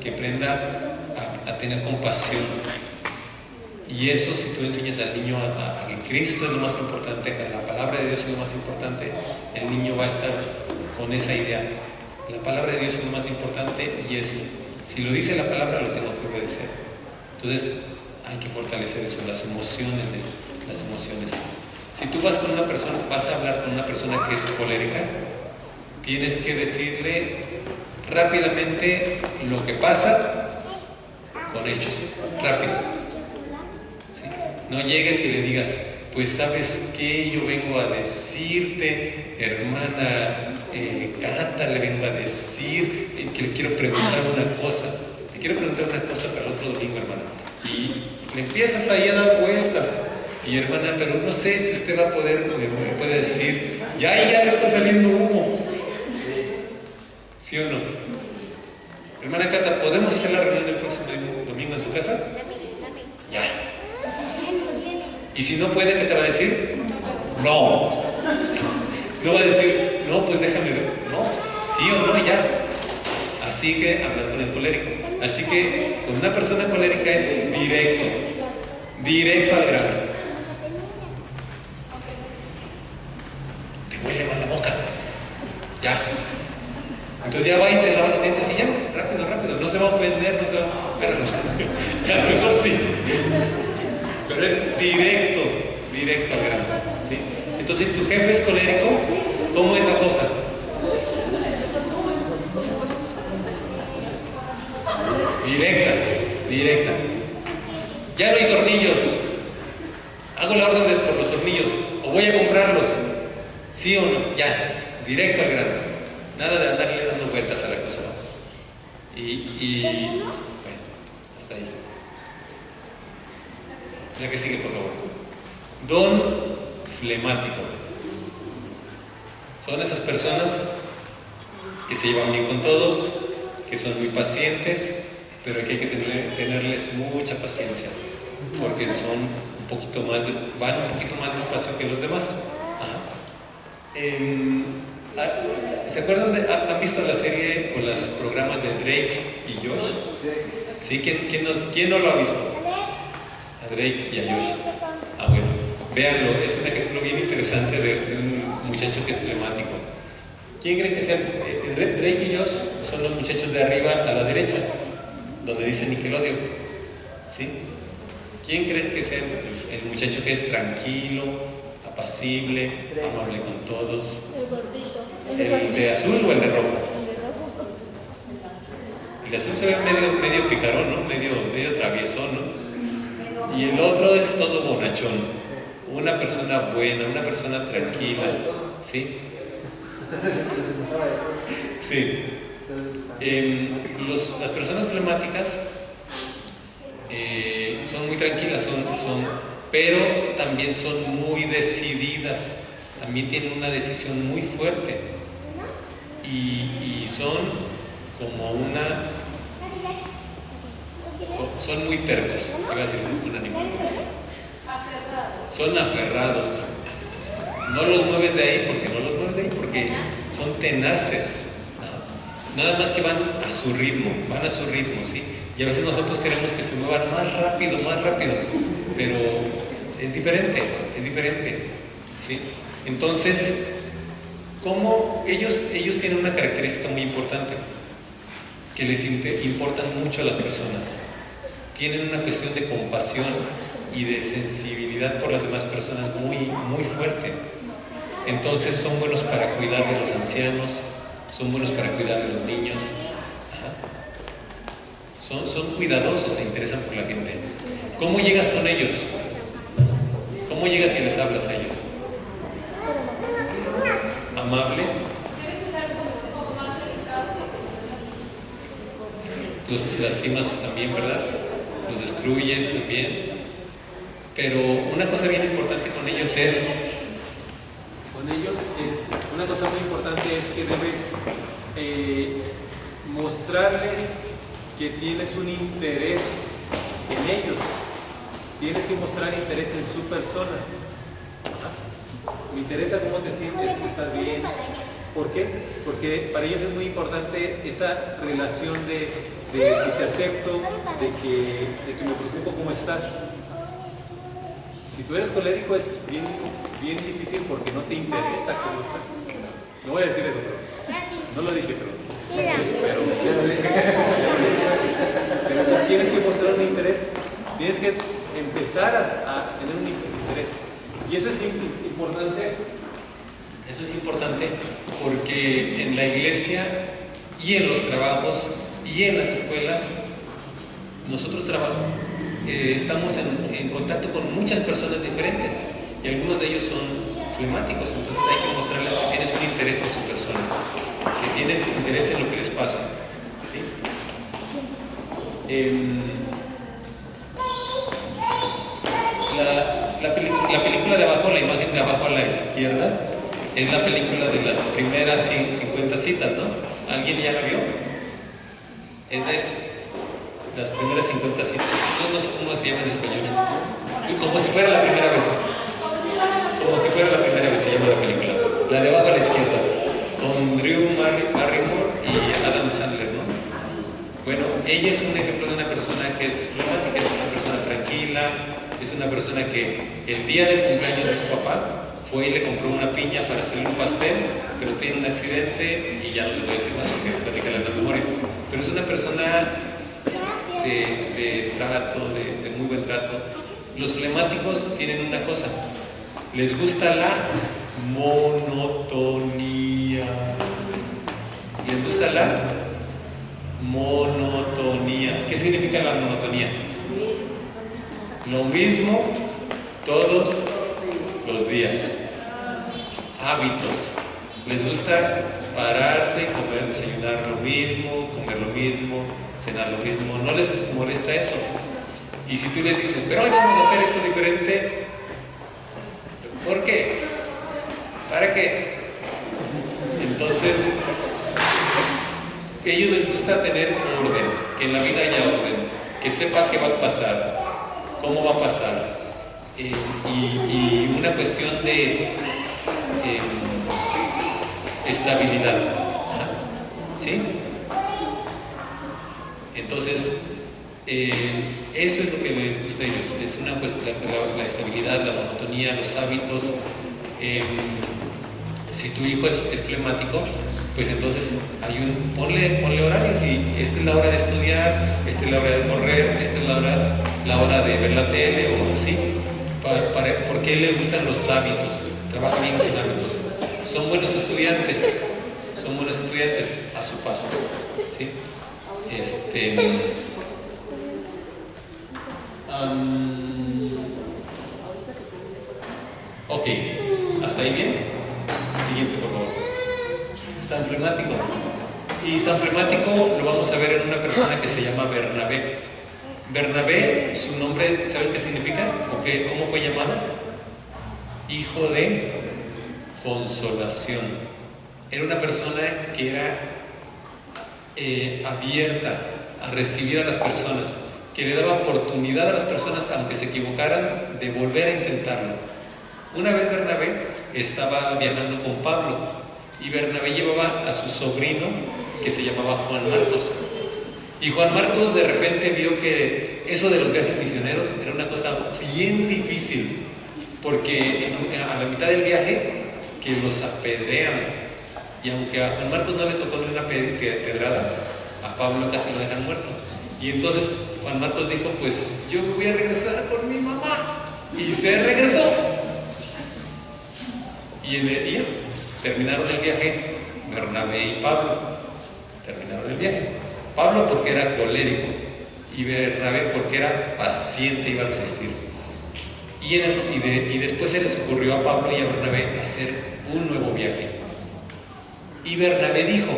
que aprenda a tener compasión. Y eso, si tú enseñas al niño a que Cristo es lo más importante, que la palabra de Dios es lo más importante, el niño va a estar con esa idea. La palabra de Dios es lo más importante y si lo dice la palabra, lo tengo que obedecer. Entonces, hay que fortalecer eso, las emociones. Si tú vas a hablar con una persona que es colérica, tienes que decirle rápidamente lo que pasa con hechos, rápido. ¿Sí? No llegues y le digas, pues sabes qué, yo vengo a decirte, hermana Cata, le vengo a decir que le quiero preguntar una cosa. Le quiero preguntar una cosa para el otro domingo, hermana. Y le empiezas ahí a dar vueltas. Y hermana, pero no sé si usted va a poder, me puede decir, ya le está saliendo humo. ¿Sí o no? Hermana Cata, ¿podemos hacer la reunión el próximo domingo en su casa? Ya. Y si no puede, ¿qué te va a decir? No. No va a decir, no, pues déjame ver. No, sí o no, ya. Así que hablar con el colérico. Así que con una persona colérica es directo al grano. Te huele mal la boca. Ya. Entonces ya va y se lava los dientes y ya, rápido. No se va a ofender, pero a lo mejor sí. Pero es directo al grano. ¿Sí? Entonces, si tu jefe es colérico, ¿cómo es la cosa? Directa. Ya no hay tornillos. Hago la orden por los tornillos. O voy a comprarlos. ¿Sí o no? Ya, directo al grano. Nada de andarle dando vueltas a la cosa, ¿no? Bueno, hasta ahí. La que sigue, por favor. Don flemático. Son esas personas que se llevan bien con todos, que son muy pacientes, pero que hay que tenerles mucha paciencia, porque son van un poquito más despacio que los demás. ¿Se acuerdan han visto la serie o los programas de Drake y Josh? ¿Sí? ¿Quién no lo ha visto? A Drake y a Josh. Bueno, véanlo, es un ejemplo bien interesante de un muchacho que es flemático. ¿Quién cree que sea? Drake y Josh son los muchachos de arriba a la derecha, donde dice Nickelodeon. ¿Sí? ¿Quién cree que sea el muchacho que es tranquilo, apacible, amable con todos? El gordito. ¿El de azul o el de rojo? El de azul se ve medio picarón, ¿no? Medio traviesón, ¿no? Y el otro es todo bonachón. Una persona buena, una persona tranquila. ¿Sí? Sí. Las personas flemáticas son muy tranquilas, pero también son muy decididas. También tienen una decisión muy fuerte. Y son como son muy tercos, iba a decir un animal. Son aferrados. No los mueves de ahí porque son tenaces. Nada más que van a su ritmo, ¿sí? Y a veces nosotros queremos que se muevan más rápido, pero es diferente, ¿sí? Entonces, ¿cómo ellos tienen una característica muy importante? Que les importan mucho a las personas. Tienen una cuestión de compasión y de sensibilidad por las demás personas muy fuerte. Entonces son buenos para cuidar de los ancianos, son buenos para cuidar de los niños. Son cuidadosos, se interesan por la gente. ¿Cómo llegas con ellos? ¿Cómo llegas y les hablas a ellos? Amable. Tienes que ser un poco más delicado. Los lastimas también, ¿verdad? Los destruyes también. Pero una cosa bien importante con ellos es... Una cosa muy importante es que debes mostrarles que tienes un interés en ellos. Tienes que mostrar interés en su persona. Me interesa cómo te sientes, si estás bien. ¿Por qué? Porque para ellos es muy importante esa relación de que te acepto, de que me preocupo cómo estás. Si tú eres colérico es bien difícil porque no te interesa cómo estás. No voy a decir eso, pero no lo dije, pero pues tienes que mostrar un interés, tienes que empezar a tener un interés. Y eso es importante. Eso es importante porque en la iglesia y en los trabajos y en las escuelas nosotros estamos en contacto con muchas personas diferentes y algunos de ellos son flemáticos, entonces hay que mostrarles que tienes un interés en su persona, que tienes interés en lo que les pasa, ¿sí? La película de abajo, la imagen de abajo a la izquierda, es la película de las primeras 50 citas, ¿no? ¿Alguien ya la vio? Es de las primeras 50 citas. No sé cómo se llama en español. Como si fuera la primera vez. Como si fuera la primera vez se llama la película. La de abajo a la izquierda. Con Drew Barrymore y Adam Sandler, ¿no? Bueno, ella es un ejemplo de una persona que es flemática, es una persona tranquila, es una persona que el día del cumpleaños de su papá fue y le compró una piña para hacerle un pastel, pero tiene un accidente y ya no le voy a decir más porque es platicarle en la memoria. Pero es una persona de trato, de muy buen trato. Los flemáticos tienen una cosa, les gusta la monotonía. Les gusta la monotonía. ¿Qué significa la monotonía? Lo mismo todos los días. Hábitos. Les gusta pararse, comer, desayunar lo mismo, comer lo mismo, cenar lo mismo. No les molesta eso. Y si tú les dices, pero hoy vamos a hacer esto diferente, ¿por qué? ¿Para qué? Entonces, a ellos les gusta tener orden, que en la vida haya orden, que sepa qué va a pasar, cómo va a pasar, y una cuestión de estabilidad. ¿Sí? Entonces, eso es lo que les gusta a ellos, es una cuestión, la estabilidad, la monotonía, los hábitos. Si tu hijo es flemático, pues entonces ponle horarios y esta es la hora de estudiar, esta es la hora de correr, esta es la hora de ver la tele o así. Porque a él le gustan los hábitos, trabaja bien con hábitos. Son buenos estudiantes a su paso, ¿sí? Ok, ¿hasta ahí bien? Siguiente, por favor. San Flemático. Y San Flemático lo vamos a ver en una persona que se llama Bernabé. Bernabé, su nombre, ¿saben qué significa? ¿Cómo fue llamado? Hijo de consolación. Era una persona que era abierta a recibir a las personas, que le daba oportunidad a las personas, aunque se equivocaran, de volver a intentarlo. Una vez Bernabé estaba viajando con Pablo y Bernabé llevaba a su sobrino que se llamaba Juan Marcos. Y Juan Marcos de repente vio que eso de los viajes misioneros era una cosa bien difícil, porque a la mitad del viaje que los apedrean, y aunque a Juan Marcos no le tocó ni una pedrada, a Pablo casi lo dejan muerto. Y entonces Juan Marcos dijo, pues yo me voy a regresar con mi mamá, y se regresó. Y terminaron el viaje Bernabé y Pablo. Terminaron el viaje. Pablo porque era colérico y Bernabé porque era paciente, iba a resistir. Y después se les ocurrió a Pablo y a Bernabé hacer un nuevo viaje. Y Bernabé dijo,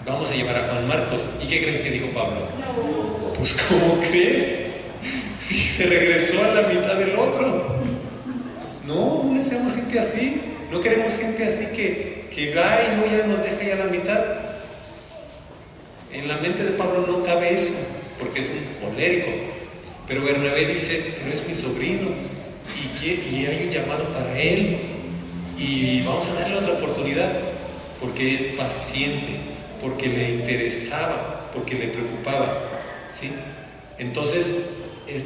vamos a llevar a Juan Marcos. ¿Y qué creen que dijo Pablo? No. Pues ¿cómo crees? Si se regresó a la mitad del otro. No necesitamos gente así. No queremos gente así que va y no ya nos deja ya a la mitad. En la mente de Pablo no cabe eso, porque es un colérico. Pero Bernabé dice, pero es mi sobrino y hay un llamado para él y vamos a darle otra oportunidad, porque es paciente, porque le interesaba, porque le preocupaba, ¿sí? Entonces,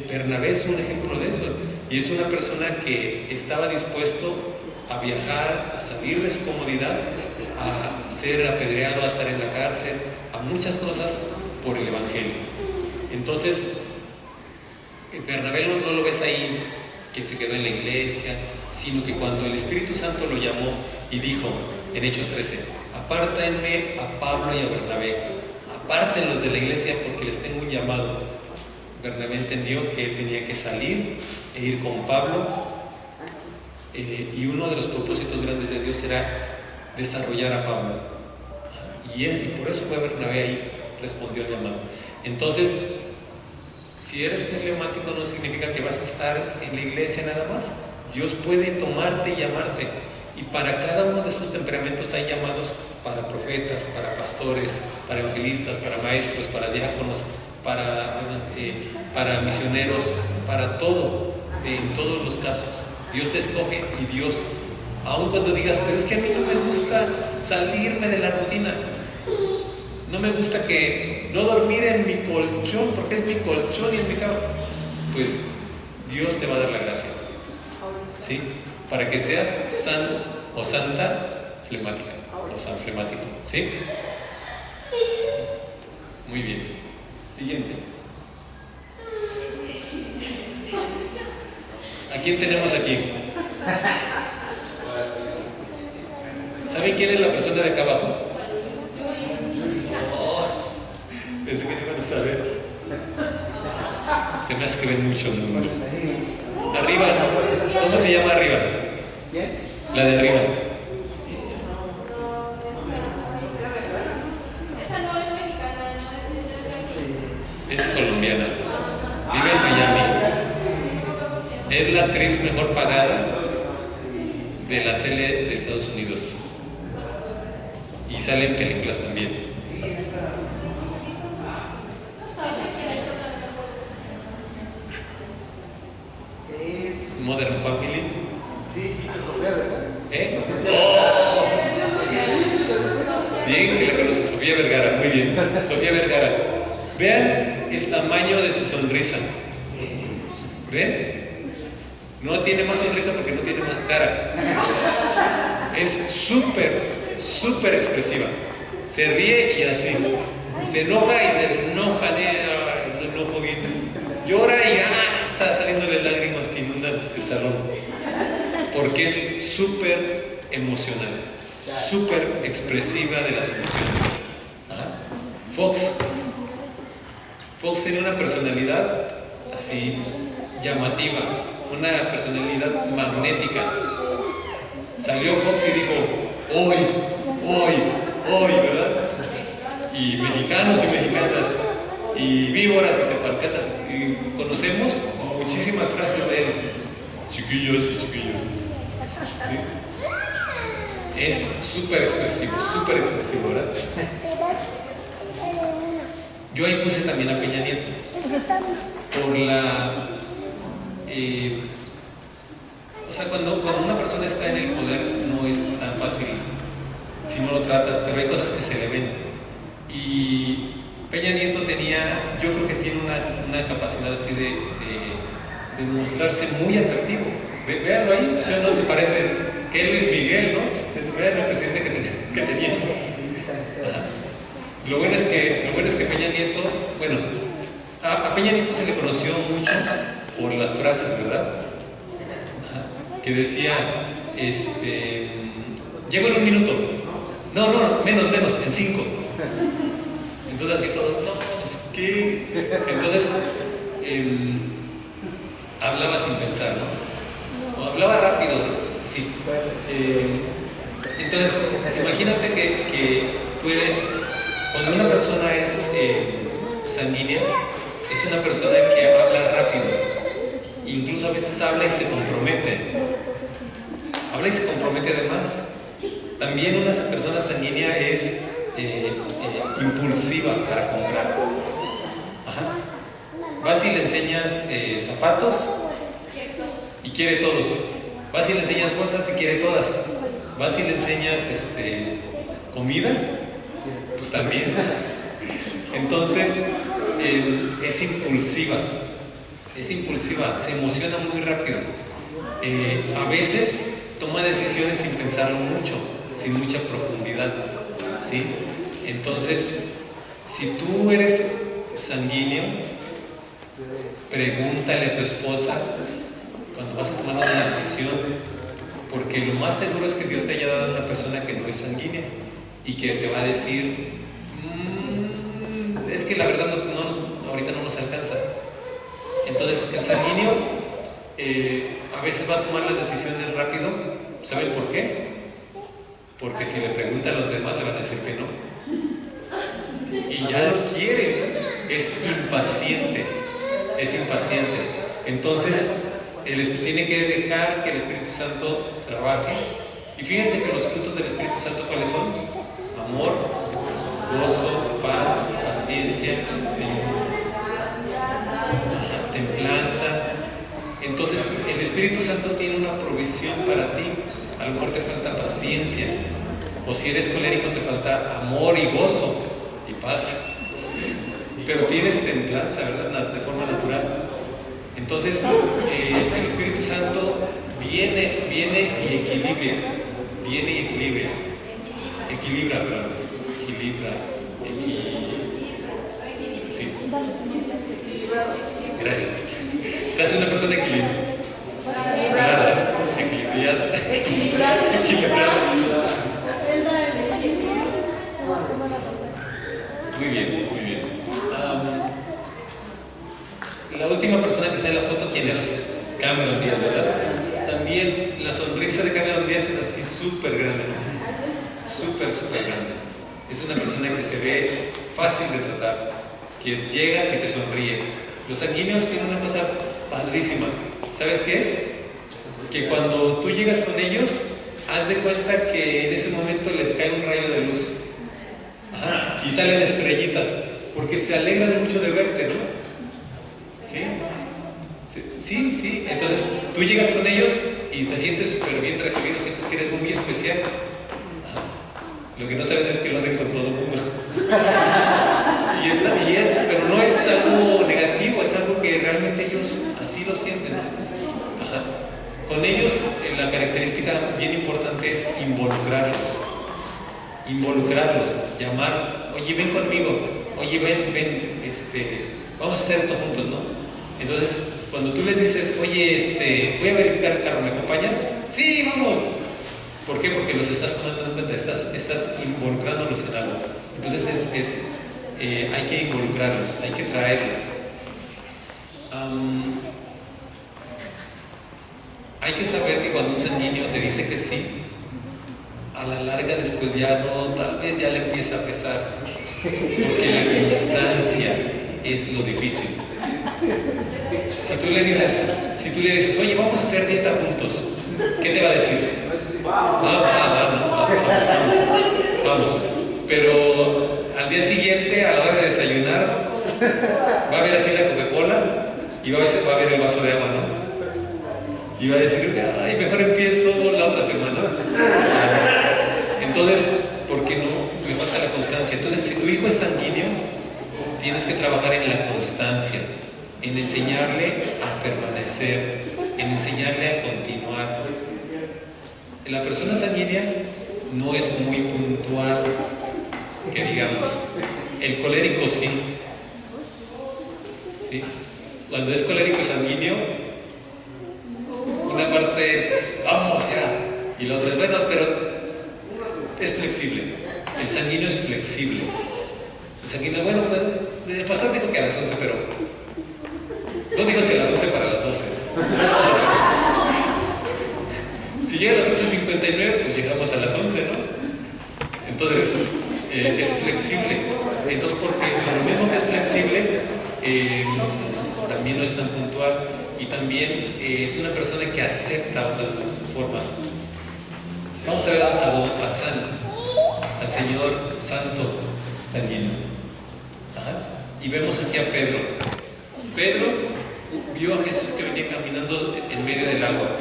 Bernabé es un ejemplo de eso, y es una persona que estaba dispuesto a viajar, a salir de su comodidad, a ser apedreado, a estar en la cárcel, a muchas cosas por el Evangelio. Entonces, Bernabé no lo ves ahí que se quedó en la iglesia, sino que cuando el Espíritu Santo lo llamó y dijo en Hechos 13, apártenme a Pablo y a Bernabé, apártenlos de la iglesia porque les tengo un llamado. Bernabé entendió que él tenía que salir e ir con Pablo, y uno de los propósitos grandes de Dios era desarrollar a Pablo, y por eso fue Bernabé ahí, respondió al llamado. Entonces, si eres problemático no significa que vas a estar en la iglesia nada más. Dios puede tomarte y llamarte, y para cada uno de esos temperamentos hay llamados para profetas, para pastores, para evangelistas, para maestros, para diáconos, para misioneros, para todo, en todos los casos. Dios escoge, y Dios, aun cuando digas, pero es que a mí no me gusta salirme de la rutina, no me gusta que no dormir en mi colchón, porque es mi colchón y es mi cama, pues Dios te va a dar la gracia, ¿sí? Para que seas san o santa flemática, o san flemático, ¿sí? Muy bien. Siguiente. ¿A quién tenemos aquí? ¿Saben quién es la persona de acá abajo? Oh, pensé que no iban a saber. Se me hace que ven mucho mundo. Arriba, ¿cómo se llama arriba? La de arriba. Esa no es mexicana, no es Es colombiana. Vive en Miami. Es la actriz mejor pagada de la tele de Estados Unidos. Y sale en películas también. Modern Family. Sí, Sofía, ¿verdad? ¿Eh? ¡Oh! Bien que la conoce, Sofía Vergara, muy bien. Sofía Vergara. Vean el tamaño de su sonrisa. ¿Ven? No tiene más sonrisa porque no tiene más cara. Es súper expresiva. Se ríe y así. Se enoja y se enoja. Me enojo bien. Llora y está saliéndole lágrimas que inundan el salón. Porque es súper emocional, súper expresiva de las emociones. Fox tiene una personalidad así llamativa, una personalidad magnética. Salió Fox y dijo, hoy, ¿verdad? Y mexicanos y mexicanas, y víboras y tepalcatas, y conocemos muchísimas frases de él, chiquillos y chiquillos. ¿Sí? Es súper expresivo, ¿verdad? Yo ahí puse también a Peña Nieto, por la... o sea, cuando una persona está en el poder no es tan fácil si no lo tratas, pero hay cosas que se le ven. Y Peña Nieto tenía, yo creo que tiene una capacidad así de mostrarse muy atractivo. Véanlo ahí, ¿sí o no? Se parece que Luis Miguel, ¿no? Vean el presidente que teníamos. Ajá. Lo bueno es que Peña Nieto, bueno, a Peña Nieto se le conoció mucho por las frases, ¿verdad? Ajá. Que decía, llego en un minuto. No, menos, en 5. Entonces así todos, no, pues, ¿qué? Entonces, hablaba sin pensar, ¿no? O hablaba rápido, ¿no? Sí. Entonces, imagínate que cuando una persona es sanguínea, es una persona que habla rápido. Incluso a veces habla y se compromete. Habla y se compromete además. También una persona sanguínea es impulsiva para comprar. Ajá. Vas y le enseñas zapatos y quiere todos. Vas y le enseñas bolsas y quiere todas. Vas y le enseñas comida, pues también. Entonces es impulsiva, se emociona muy rápido. A veces toma decisiones sin pensarlo mucho, sin mucha profundidad, ¿sí? Entonces, si tú eres sanguíneo, pregúntale a tu esposa cuando vas a tomar una decisión, porque lo más seguro es que Dios te haya dado una persona que no es sanguínea y que te va a decir, es que la verdad ahorita no nos alcanza. Entonces, el sanguíneo a veces va a tomar las decisiones rápido. ¿Saben por qué? Porque si le pregunta a los demás le van a decir que no. Y ya lo quiere. Es impaciente. Entonces, tiene que dejar que el Espíritu Santo trabaje. Y fíjense que los frutos del Espíritu Santo, ¿cuáles son? Amor, gozo, paz, paciencia, templanza. Entonces, el Espíritu Santo tiene una provisión para ti. A lo mejor te falta paciencia, o si eres colérico te falta amor y gozo y paz, pero tienes templanza, ¿verdad? De forma natural. Entonces, el Espíritu Santo viene y equilibra, sí. Gracias. Te hace una persona equilibrada. Muy bien. La última persona que está en la foto, ¿quién es? Cameron Díaz, ¿verdad? También la sonrisa de Cameron Díaz es así súper grande, ¿no? Súper grande. Es una persona que se ve fácil de tratar, que llegas y te sonríe. Los sanguíneos tienen una cosa padrísima. ¿Sabes qué es? Que cuando tú llegas con ellos, haz de cuenta que en ese momento les cae un rayo de luz. Ajá. Y salen estrellitas, porque se alegran mucho de verte, ¿no? ¿Sí? Sí. Entonces, tú llegas con ellos y te sientes súper bien recibido, sientes que eres muy especial. Ajá. Lo que no sabes es que lo hacen con todo el mundo. Pero no es algo negativo, es algo que realmente ellos así lo sienten, ¿no? Ajá. Con ellos, la característica bien importante es involucrarlos, llamar, oye, ven conmigo, oye, ven, vamos a hacer esto juntos, ¿no? Entonces, cuando tú les dices, oye, voy a verificar el carro, ¿me acompañas? Sí, vamos. ¿Por qué? Porque los estás tomando en cuenta, estás involucrándolos en algo. Entonces, hay que involucrarlos, hay que traerlos. Hay que saber que cuando un sanguíneo te dice que sí, a la larga después ya no, tal vez ya le empieza a pesar, porque la constancia es lo difícil. Si tú le dices, oye, vamos a hacer dieta juntos, ¿qué te va a decir? Vamos. Pero al día siguiente, a la hora de desayunar, va a ver así la Coca-Cola y va a ver el vaso de agua, ¿no? Y va a decir, ay, mejor empiezo la otra semana. Entonces, ¿por qué no? Le falta la constancia. Entonces, si tu hijo es tienes que trabajar en la constancia, en enseñarle a permanecer, en enseñarle a continuar. La persona sanguínea no es muy puntual, que digamos. El colérico sí. ¿Sí? Cuando es colérico sanguíneo, una parte es vamos ya, y la otra es bueno, pero es flexible. El sanguíneo es flexible. El sanguíneo, bueno, pues de pasar digo que a las 11, pero no digo si a las 11 para las 12. Si llega a las 11:59, pues llegamos a las 11, ¿no? Entonces, es flexible. Entonces, porque por lo mismo que es flexible, también no es tan puntual y también es una persona que acepta otras formas. Vamos a ver a San, al Señor Santo Sanguíneo. Ajá. Y vemos aquí a Pedro. Pedro vio a Jesús que venía caminando en medio del agua.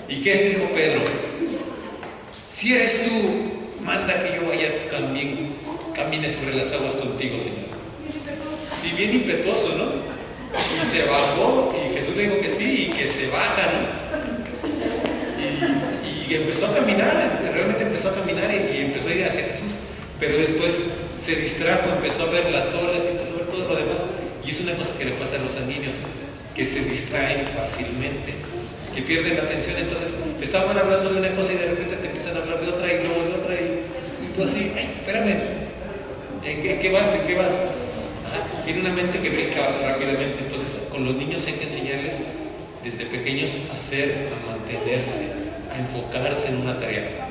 ¿Y qué dijo Pedro? Si eres tú, manda que yo vaya también, camine sobre las aguas contigo, Señor. Sí, bien impetuoso, ¿no? Y se bajó, y Jesús le dijo que sí, y que se baja, ¿no? Y empezó a caminar, realmente empezó a caminar y empezó a ir hacia Jesús. Pero después se distrajo, empezó a ver las olas, empezó a ver todo lo demás. Y es una cosa que le pasa a los sanguíneos, que se distraen fácilmente, que pierden la atención. Entonces te estaban hablando de una cosa y de repente te empiezan a hablar de otra y luego de otra y tú así, ay, espérame, ¿en qué vas? ¿En qué vas? Ajá. Tiene una mente que brinca rápidamente. Entonces con los niños hay que enseñarles desde pequeños a hacer, a mantenerse, a enfocarse en una tarea.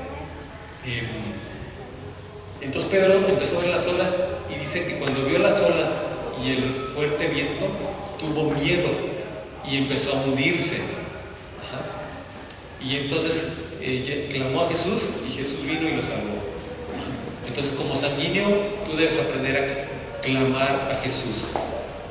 Entonces Pedro empezó a ver las olas y dice que cuando vio las olas y el fuerte viento, tuvo miedo y empezó a hundirse. Ajá. Y entonces clamó a Jesús y Jesús vino y lo salvó. Ajá. Entonces, como sanguíneo, tú debes aprender a clamar a Jesús,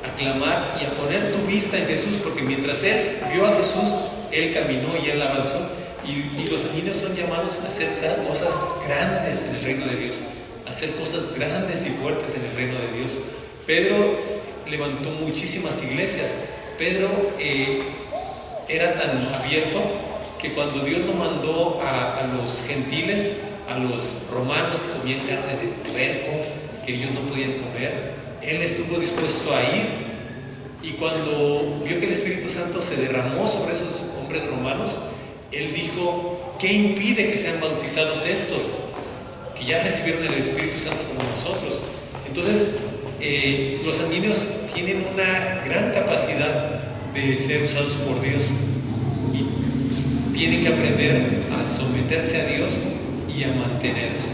a clamar y a poner tu vista en Jesús, porque mientras él vio a Jesús, él caminó y él avanzó. Y los sanguíneos son llamados a hacer cosas grandes en el reino de Dios, a hacer cosas grandes y fuertes en el reino de Dios. Pedro levantó muchísimas iglesias. Pedro era tan abierto que cuando Dios lo mandó a los gentiles, a los romanos que comían carne de puerco, que ellos no podían comer, él estuvo dispuesto a ir. Y cuando vio que el Espíritu Santo se derramó sobre esos hombres romanos, él dijo, ¿qué impide que sean bautizados estos? Que ya recibieron el Espíritu Santo como nosotros. Entonces, los sanguíneos tienen una gran capacidad de ser usados por Dios y tienen que aprender a someterse a Dios y a mantenerse.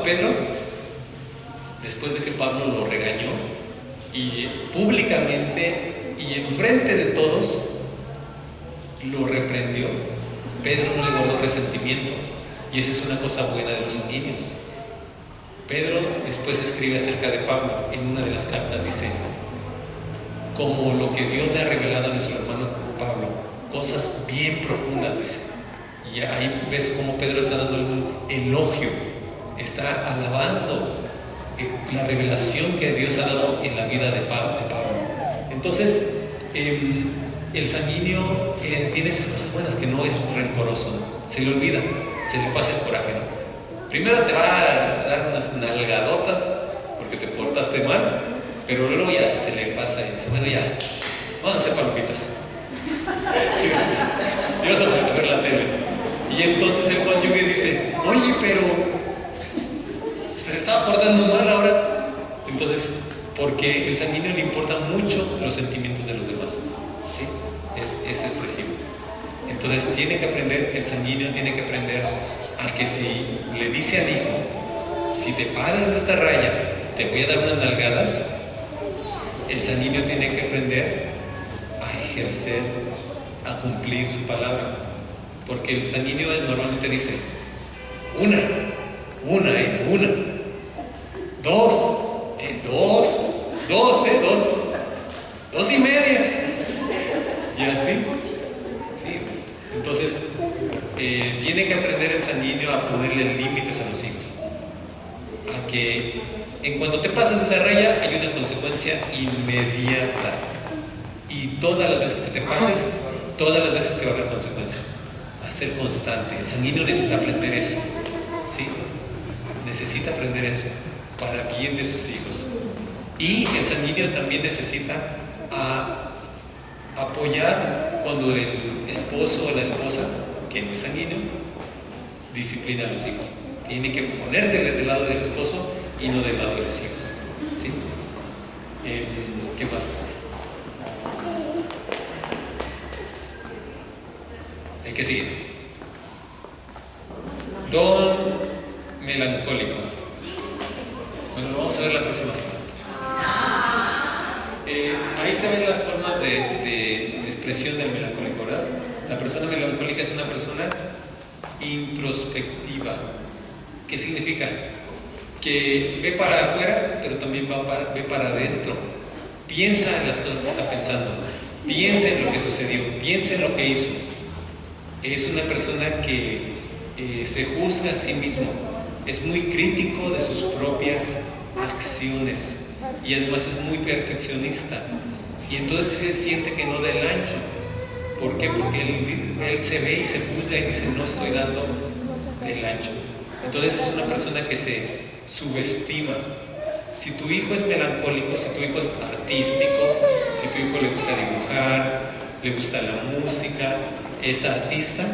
Pedro, después de que Pablo lo regañó y públicamente y enfrente de todos lo reprendió, Pedro no le guardó resentimiento, y esa es una cosa buena de los sanguíneos. Pedro después escribe acerca de Pablo en una de las cartas, dice, como lo que Dios le ha revelado a nuestro hermano Pablo, cosas bien profundas, dice. Y ahí ves cómo Pedro está dando un elogio, está alabando la revelación que Dios ha dado en la vida de Pablo. Entonces, el sanguíneo tiene esas cosas buenas, que no es rencoroso, se le olvida, se le pasa el coraje, ¿no? Primero te va a dar unas nalgadotas porque te portaste mal, pero luego ya se le pasa y dice, bueno, ya, vamos a hacer palomitas. Y vamos a ver la tele. Y entonces el cónyuge dice, oye, pero se estaba portando mal ahora. Entonces, porque el sanguíneo le importan mucho los sentimientos de los demás, ¿sí? Es expresivo. Entonces tiene que aprender, el sanguíneo tiene que aprender a que si le dice al hijo, si te pasas de esta raya, te voy a dar unas nalgadas. El sanguíneo tiene que aprender a ejercer, a cumplir su palabra. Porque el sanguíneo normalmente dice, una, dos y media. Y así, ¿sí? Entonces, tiene que aprender el sanguíneo a ponerle límites a los hijos, a que En cuanto te pasas de esa raya, hay una consecuencia inmediata. Y todas las veces que te pases, todas las veces que va a haber consecuencia. A ser constante. El sanguíneo necesita aprender eso. ¿Sí? Necesita aprender eso para bien de sus hijos. Y el sanguíneo también necesita apoyar cuando el esposo o la esposa, que no es sanguíneo, disciplina a los hijos. Tiene que ponerse del lado del esposo y no del lado de los hijos. ¿Sí? ¿Qué más? El que sigue. Don melancólico. Bueno, lo vamos a ver la próxima semana. Ahí se ven las formas de expresión del melancólico, ¿verdad? La persona melancólica es una persona introspectiva. ¿Qué significa? Que ve para afuera, pero también ve para adentro. Piensa en las cosas que está pensando, piensa en lo que sucedió, piensa en lo que hizo. Es una persona que se juzga a sí mismo, es muy crítico de sus propias acciones y además es muy perfeccionista. Y entonces se siente que no da el ancho. ¿Por qué? Porque él se ve y se juzga y dice, no estoy dando el ancho. Entonces es una persona que se subestima. Si tu hijo es melancólico, si tu hijo es artístico, si tu hijo le gusta dibujar, le gusta la música, es artista,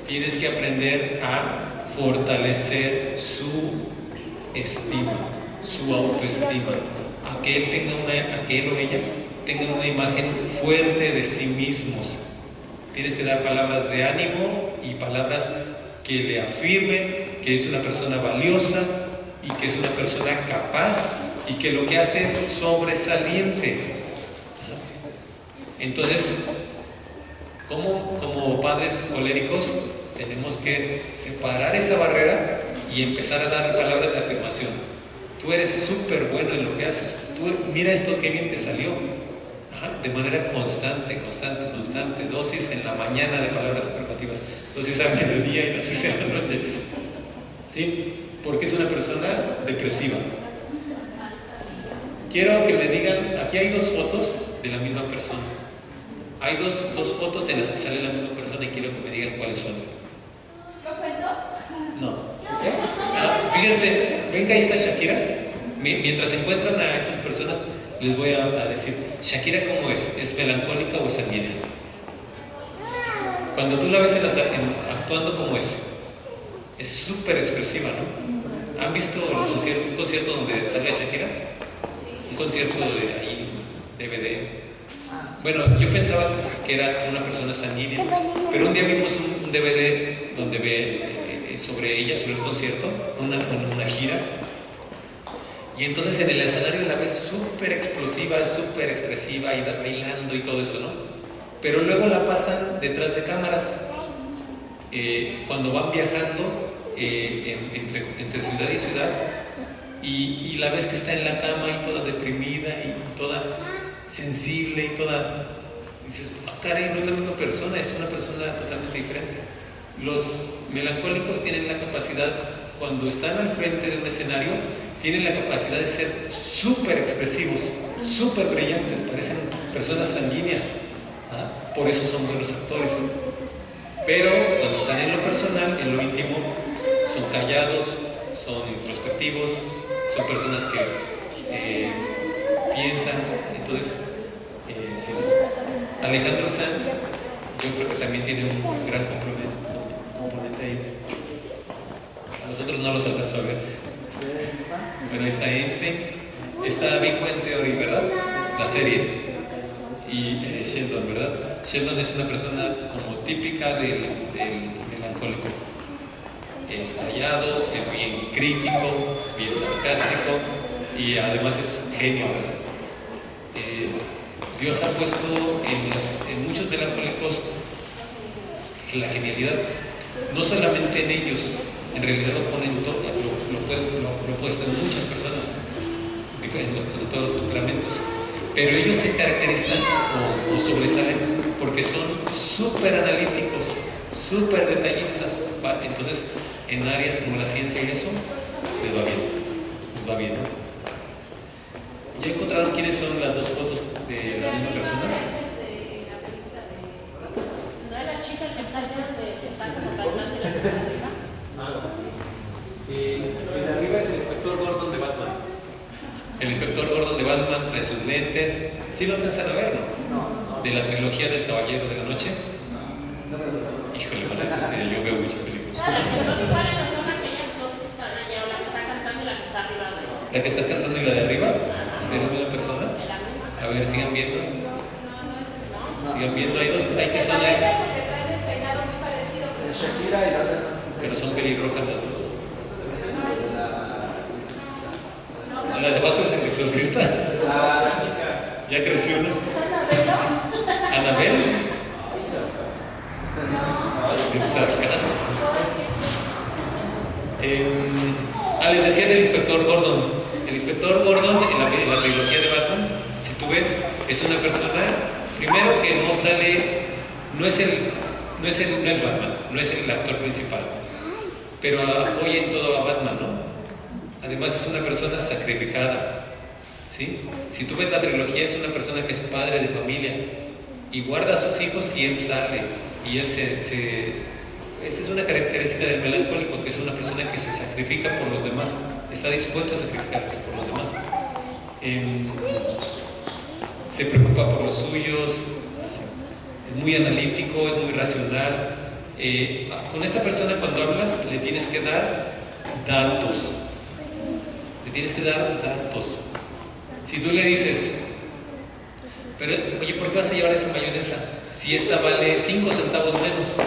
tienes que aprender a fortalecer su estima, su autoestima, a que él o ella tengan una imagen fuerte de sí mismos. Tienes que dar palabras de ánimo y palabras que le afirmen que es una persona valiosa y que es una persona capaz y que lo que hace es sobresaliente. Entonces, como padres coléricos, tenemos que separar esa barrera y empezar a dar palabras de afirmación. Tú eres súper bueno en lo que haces. Mira esto, qué bien te salió. De manera constante. Dosis en la mañana de palabras afirmativas, dosis a mediodía y dosis en la noche. ¿Sí? Porque es una persona depresiva. Quiero que me digan, aquí hay dos fotos de la misma persona. Hay dos fotos en las que sale la misma persona y quiero que me digan cuáles son. ¿Lo cuento? No. Fíjense, ven que ahí está Shakira. Mientras encuentran a estas personas, les voy a decir, Shakira, ¿cómo es? ¿Es melancólica o es sanguínea? Cuando tú la ves actuando, ¿cómo es? Es súper expresiva, ¿no? ¿Han visto un concierto donde sale Shakira? Un concierto de ahí, DVD. Bueno, yo pensaba que era una persona sanguínea, pero un día vimos un DVD donde ve sobre ella, sobre un concierto, una gira. Y entonces en el escenario la ves súper explosiva, súper expresiva y bailando y todo eso, ¿no? Pero luego la pasan detrás de cámaras cuando van viajando entre ciudad y ciudad y la ves que está en la cama y toda deprimida y toda sensible y toda... Dices, caray, no es la misma persona, es una persona totalmente diferente. Los melancólicos tienen la capacidad, cuando están al frente de un escenario, tienen la capacidad de ser súper expresivos, súper brillantes, parecen personas sanguíneas. Por eso son buenos actores. Pero cuando están en lo personal, en lo íntimo, son callados, son introspectivos, son personas que piensan. Entonces, sí. Alejandro Sanz, yo creo que también tiene un gran componente ahí. A nosotros no los alcanzó a ver. Bueno, está Einstein, está Big Bang Theory, ¿verdad? La serie. Y Sheldon, ¿verdad? Sheldon es una persona como típica del melancólico. Es callado, es bien crítico, bien sarcástico y además es genio, ¿verdad? Dios ha puesto en muchos melancólicos la genialidad, no solamente en ellos, en realidad lo ponen todo, lo puesto en muchas personas, en todos los temperamentos, pero ellos se caracterizan o sobresalen porque son súper analíticos, súper detallistas. Entonces, en áreas como la ciencia y eso, les va bien. va bien, ¿no? ¿Ya encontraron quiénes son las dos fotos de la misma persona? ¿No era la chica que está como cantante de la película? El de arriba es el inspector Gordon de Batman. El inspector Gordon de Batman trae sus lentes. ¿Sí lo alcanzan a ver, no? De la trilogía del Caballero de la Noche. Híjole, van a decir que yo veo muchas películas. Las que son iguales no son aquellas dos que están allá, o la que está cantando y la que está arriba de ella. ¿La que está cantando y la de arriba? ¿Es la misma persona? A ver, sigan viendo. Sigan viendo. Hay dos, hay que Se son parece porque traen el peinado muy parecido. De Shakira y la otra. pero son pelirrojas las dos. ¿La de abajo es el exorcista? La chica. ¿Ya creció una? ¿Son ¿Anabel? Sin sarcasmo. Les decía del inspector Gordon. El inspector Gordon en la trilogía de Batman, si tú ves, es una persona, primero que no sale, no es Batman, no es el actor principal, pero apoya en todo a Batman, ¿no? Además es una persona sacrificada, ¿sí? Si tú ves la trilogía, es una persona que es padre de familia y guarda a sus hijos y él sale y él esa es una característica del melancólico, que es una persona que se sacrifica por los demás, está dispuesto a sacrificarse por los demás. Se preocupa por los suyos, es muy analítico, es muy racional. Con esta persona cuando hablas le tienes que dar datos. Le tienes que dar datos. Si tú le dices, pero oye, ¿por qué vas a llevar esa mayonesa? Si esta vale 5 centavos menos.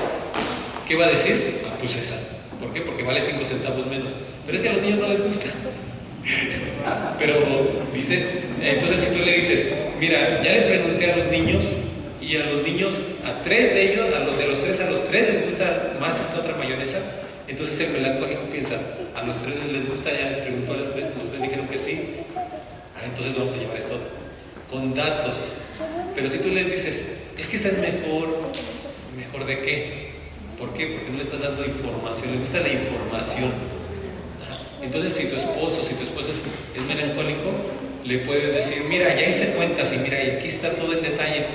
¿Qué va a decir? Ah, pues esa. ¿Por qué? Porque vale 5 centavos menos. Pero es que a los niños no les gusta. Pero dice, entonces si tú le dices, mira, ya les pregunté a los niños y a los niños, a 3 de ellos, a los 3 les gusta más esta otra mayonesa. Entonces el melancólico piensa, a los 3 les gusta, ya les preguntó a los 3, los 3 dijeron que sí. Ah, entonces vamos a llevar esto con datos. Pero si tú les dices, es que esta es ¿mejor de qué? ¿Por qué? Porque no le estás dando información, le gusta la información. Entonces si tu esposo, si tu esposa es melancólico, le puedes decir, mira, ya hice cuentas y mira, y aquí está todo en detalle.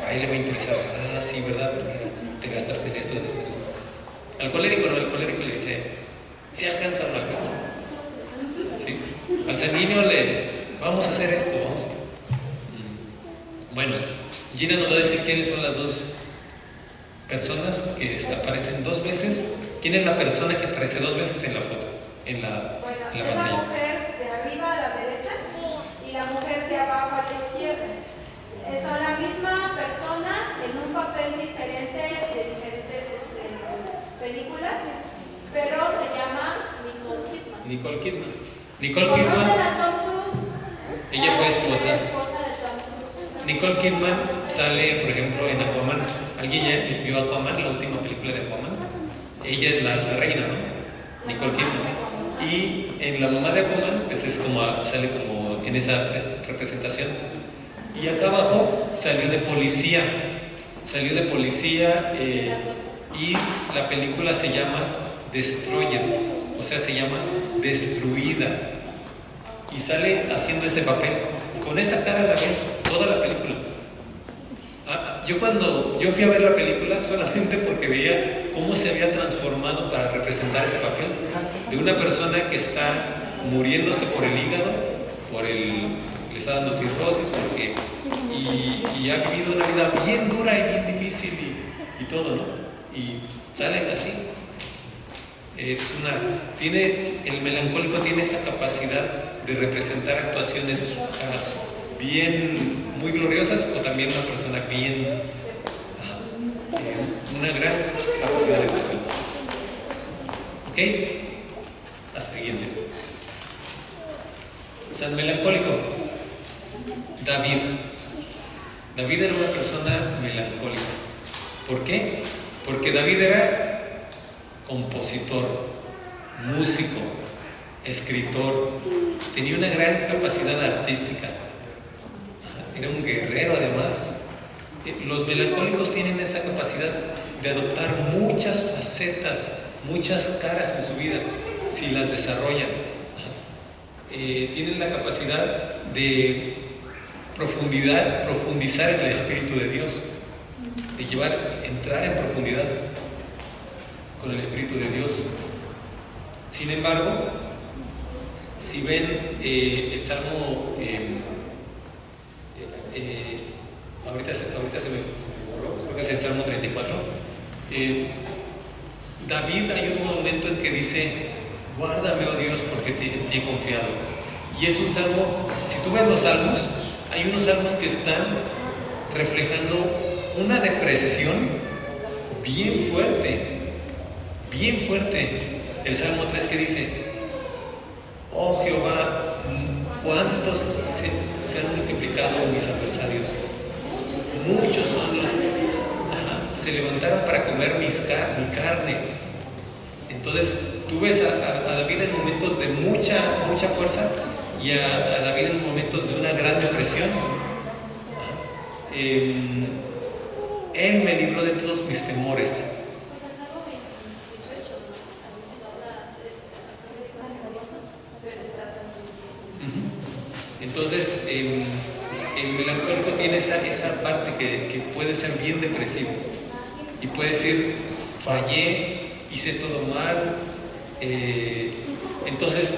Ahí le va a interesar, ah, sí, ¿verdad? Pero mira, te gastaste en esto, en esto, en esto. Al colérico no, el colérico le dice, ¿sí alcanza o no alcanza? ¿Sí? Al sanguíneo vamos a hacer esto, vamos a... Bueno, Gina nos va a decir quiénes son las dos personas que aparecen 2 veces. ¿Quién es la persona que aparece 2 veces en la foto? En la es pantalla. la mujer de arriba a la derecha y la mujer de abajo a la izquierda. Son la misma persona en un papel diferente de diferentes películas, pero se llama Nicole Kidman. ¿Conocen a Tom Cruise? Ella fue esposa. La esposa de Tom Cruise. Nicole Kidman sale, por ejemplo, en Aquaman. ¿Alguien ya vio Aquaman, la última película de Aquaman? Ella es la reina, ¿no? Nicole Kidman. Y en la mamá de Aquaman, pues es sale como en esa representación. Y acá abajo salió de policía. Y la película se llama Destroyer, o sea, se llama Destruida. Y sale haciendo ese papel. Con esa cara la ves toda la película. Yo fui a ver la película solamente porque veía cómo se había transformado para representar ese papel de una persona que está muriéndose por el hígado, le está dando cirrosis y ha vivido una vida bien dura y bien difícil y todo, ¿no? Y salen así. El melancólico tiene esa capacidad de representar actuaciones muy gloriosas o también una persona una gran capacidad de actuación. ¿Ok? Hasta siguiente. San Melancólico. David era una persona melancólica. ¿Por qué? Porque David era compositor, músico, escritor, tenía una gran capacidad artística. Era un guerrero además. Los melancólicos tienen esa capacidad de adoptar muchas facetas, muchas caras en su vida, si las desarrollan. tienen la capacidad de profundizar en el Espíritu de Dios, de entrar en profundidad con el Espíritu de Dios. Sin embargo, si ven el Salmo, ahorita se me borró, creo que es el Salmo 34, David hay un momento en que dice: guárdame, oh Dios, porque te he confiado. Y es un salmo, si tú ves los salmos, hay unos salmos que están reflejando una depresión bien fuerte, bien fuerte. El Salmo 3 que dice: oh Jehová, ¿cuántos se han multiplicado mis adversarios? Muchos son los que se levantaron para comer mi carne. Entonces tú ves a David en momentos de mucha fuerza y a David en momentos de una gran depresión. Él me libró de todos mis temores. Entonces el melancólico tiene esa parte que puede ser bien depresivo y puede decir: fallé, hice todo mal. Entonces,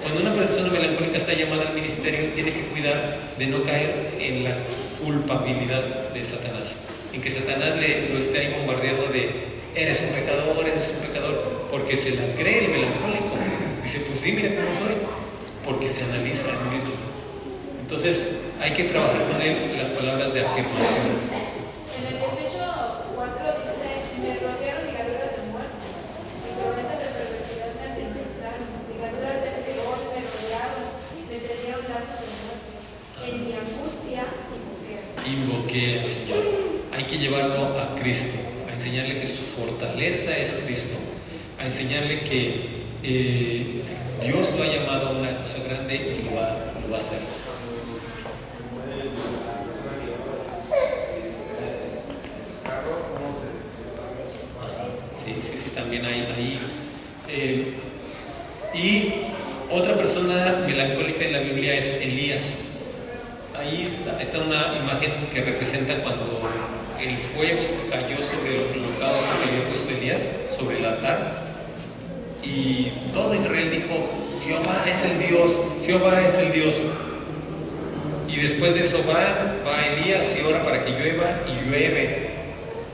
cuando una persona melancólica está llamada al ministerio, tiene que cuidar de no caer en la culpabilidad de Satanás, en que Satanás lo esté ahí bombardeando de: eres un pecador, porque se la cree el melancólico. Dice: pues sí, mira cómo soy, porque se analiza a él mismo. Entonces hay que trabajar con él las palabras de afirmación. En el 18:4 dice: me rodearon ligaduras de muerte, y tormentas de perversidad me atemorizaron, ligaduras del Seol me rodearon, me tendieron lazos de muerte. En mi angustia Invoqué al Señor. Hay que llevarlo a Cristo, a enseñarle que su fortaleza es Cristo, a enseñarle que Dios lo ha llamado a una cosa grande y lo va a hacer. Sí, también hay. Y otra persona melancólica en la Biblia es Elías. Ahí está una imagen que representa cuando el fuego cayó sobre el holocausto que había puesto Elías, sobre el altar. Y todo Israel dijo: Jehová es el Dios, Jehová es el Dios. Y después de eso va Elías y ora para que llueva, y llueve.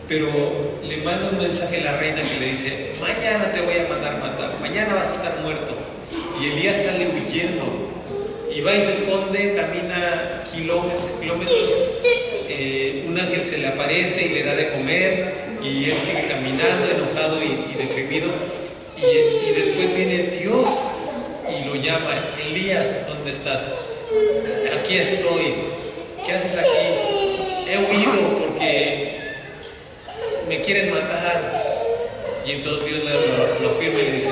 Pero le manda un mensaje a la reina que le dice: mañana te voy a mandar matar, mañana vas a estar muerto. Y Elías sale huyendo y va y se esconde, camina kilómetros. Un ángel se le aparece y le da de comer, y él sigue caminando enojado y deprimido. Y después viene Dios y lo llama: Elías, ¿dónde estás? Aquí estoy. ¿Qué haces aquí? He huido porque me quieren matar. Y entonces Dios lo afirma y le dice: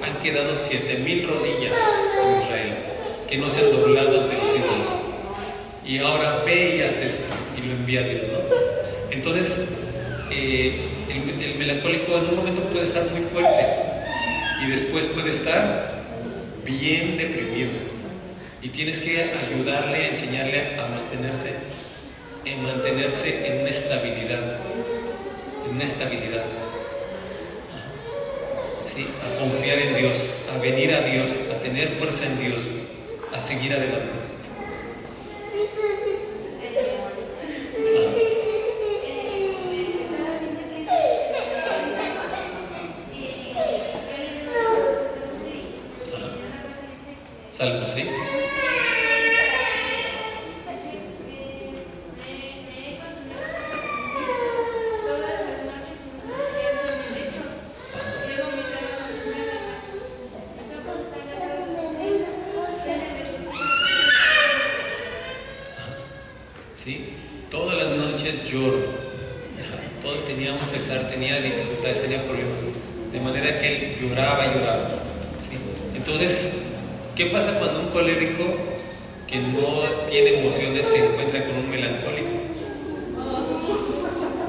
han quedado 7,000 rodillas en Israel que no se han doblado ante los ídolos. Y ahora ve y haz esto. Y lo envía a Dios, ¿no? Entonces el melancólico en un momento puede estar muy fuerte y después puede estar bien deprimido. Y tienes que ayudarle, enseñarle a mantenerse en una estabilidad. ¿Sí? A confiar en Dios, a venir a Dios, a tener fuerza en Dios, a seguir adelante. Salmo 6. ¿Sí? Todas las noches lloro. Todo tenía un pesar, tenía dificultades, tenía problemas. De manera que él lloraba. ¿Sí? Entonces, ¿qué pasa cuando un colérico que no tiene emociones se encuentra con un melancólico?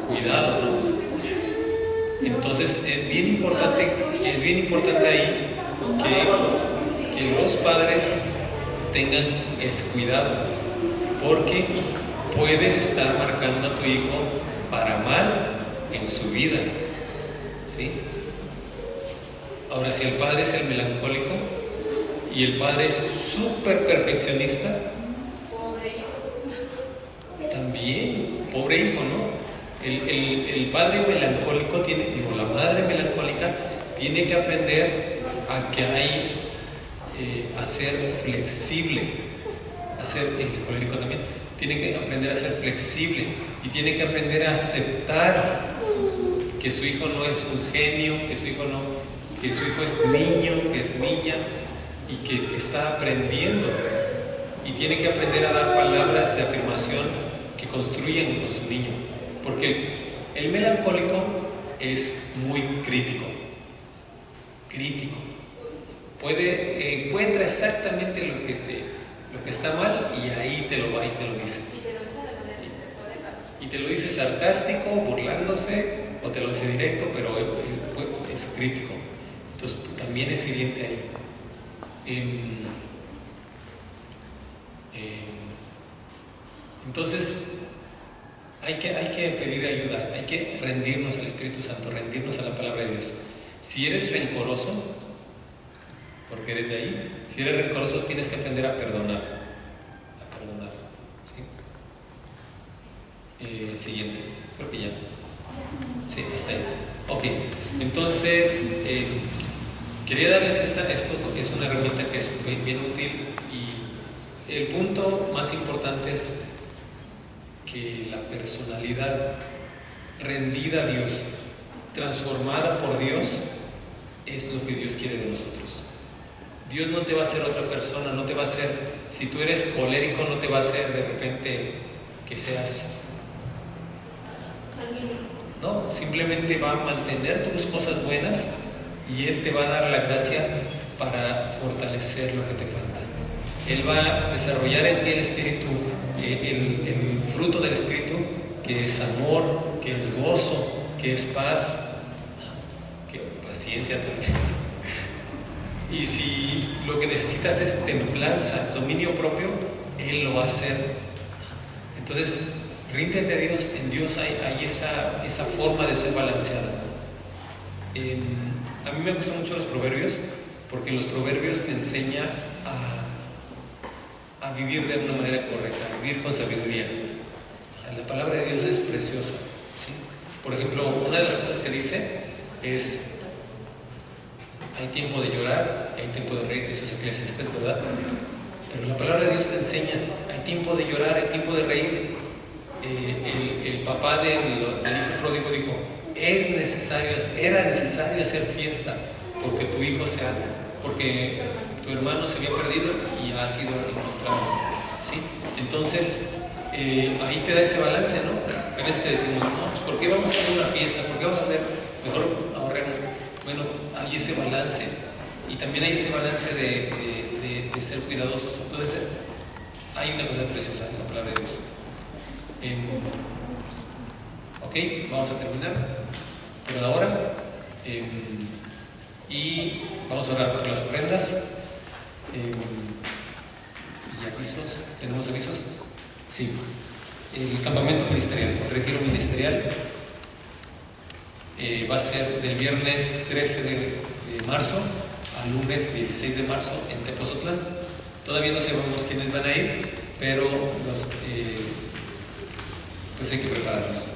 Cuidado, ¿no? Entonces es bien importante ahí que los padres tengan ese cuidado, porque puedes estar marcando a tu hijo para mal en su vida, ¿sí? Ahora, si el padre es el melancólico y el padre es súper perfeccionista, también, pobre hijo, ¿no? El padre melancólico o la madre melancólica tiene que aprender a ser flexible, el colérico también, tiene que aprender a ser flexible y tiene que aprender a aceptar que su hijo no es un genio, que su hijo es niño, que es niña y que está aprendiendo, y tiene que aprender a dar palabras de afirmación que construyen con su niño, porque el melancólico es muy crítico, encuentra exactamente lo que está mal y ahí te lo va y te lo dice. Y te lo dice sarcástico, burlándose, o te lo dice directo, pero es crítico. Entonces también es hiriente ahí. Entonces hay que pedir ayuda, hay que rendirnos al Espíritu Santo, rendirnos a la palabra de Dios. Si eres rencoroso, porque eres de ahí, si eres rencoroso tienes que aprender a perdonar, ¿sí? Siguiente, creo que ya. Sí, está ahí. Ok, entonces quería darles esto es una herramienta que es bien útil, y el punto más importante es que la personalidad rendida a Dios, transformada por Dios, es lo que Dios quiere de nosotros. Dios no te va a hacer otra persona, no te va a hacer, si tú eres colérico, no te va a hacer de repente que seas, no, simplemente va a mantener tus cosas buenas y Él te va a dar la gracia para fortalecer lo que te falta. Él va a desarrollar en ti el Espíritu, el fruto del Espíritu, que es amor, que es gozo, que es paz, que paciencia también. Y si lo que necesitas es templanza, dominio propio, Él lo va a hacer. Entonces, ríndete a Dios. En Dios hay esa forma de ser balanceada. A mí me gustan mucho los proverbios, porque los proverbios te enseñan a vivir de una manera correcta, a vivir con sabiduría. La palabra de Dios es preciosa, ¿sí? Por ejemplo, una de las cosas que dice es: hay tiempo de llorar, hay tiempo de reír. Eso es Eclesiastés, ¿verdad? Pero la palabra de Dios te enseña: hay tiempo de llorar, hay tiempo de reír. El papá del hijo pródigo dijo: era necesario hacer fiesta porque porque tu hermano se había perdido y ha sido encontrado, ¿sí? Entonces ahí te da ese balance, ¿no? A veces que decimos: no, pues ¿por qué vamos a hacer una fiesta? ¿Por qué vamos a hacer? Mejor ahorremos. Bueno, hay ese balance, y también hay ese balance de ser cuidadosos. Entonces hay una cosa preciosa en la palabra de Dios. Ok, vamos a terminar por ahora, y vamos a orar por las ofrendas y avisos. ¿Tenemos avisos? Sí. El campamento ministerial, el retiro ministerial, va a ser del viernes 13 de marzo al lunes 16 de marzo en Tepozotlán. Todavía no sabemos quiénes van a ir, pero pues hay que prepararnos.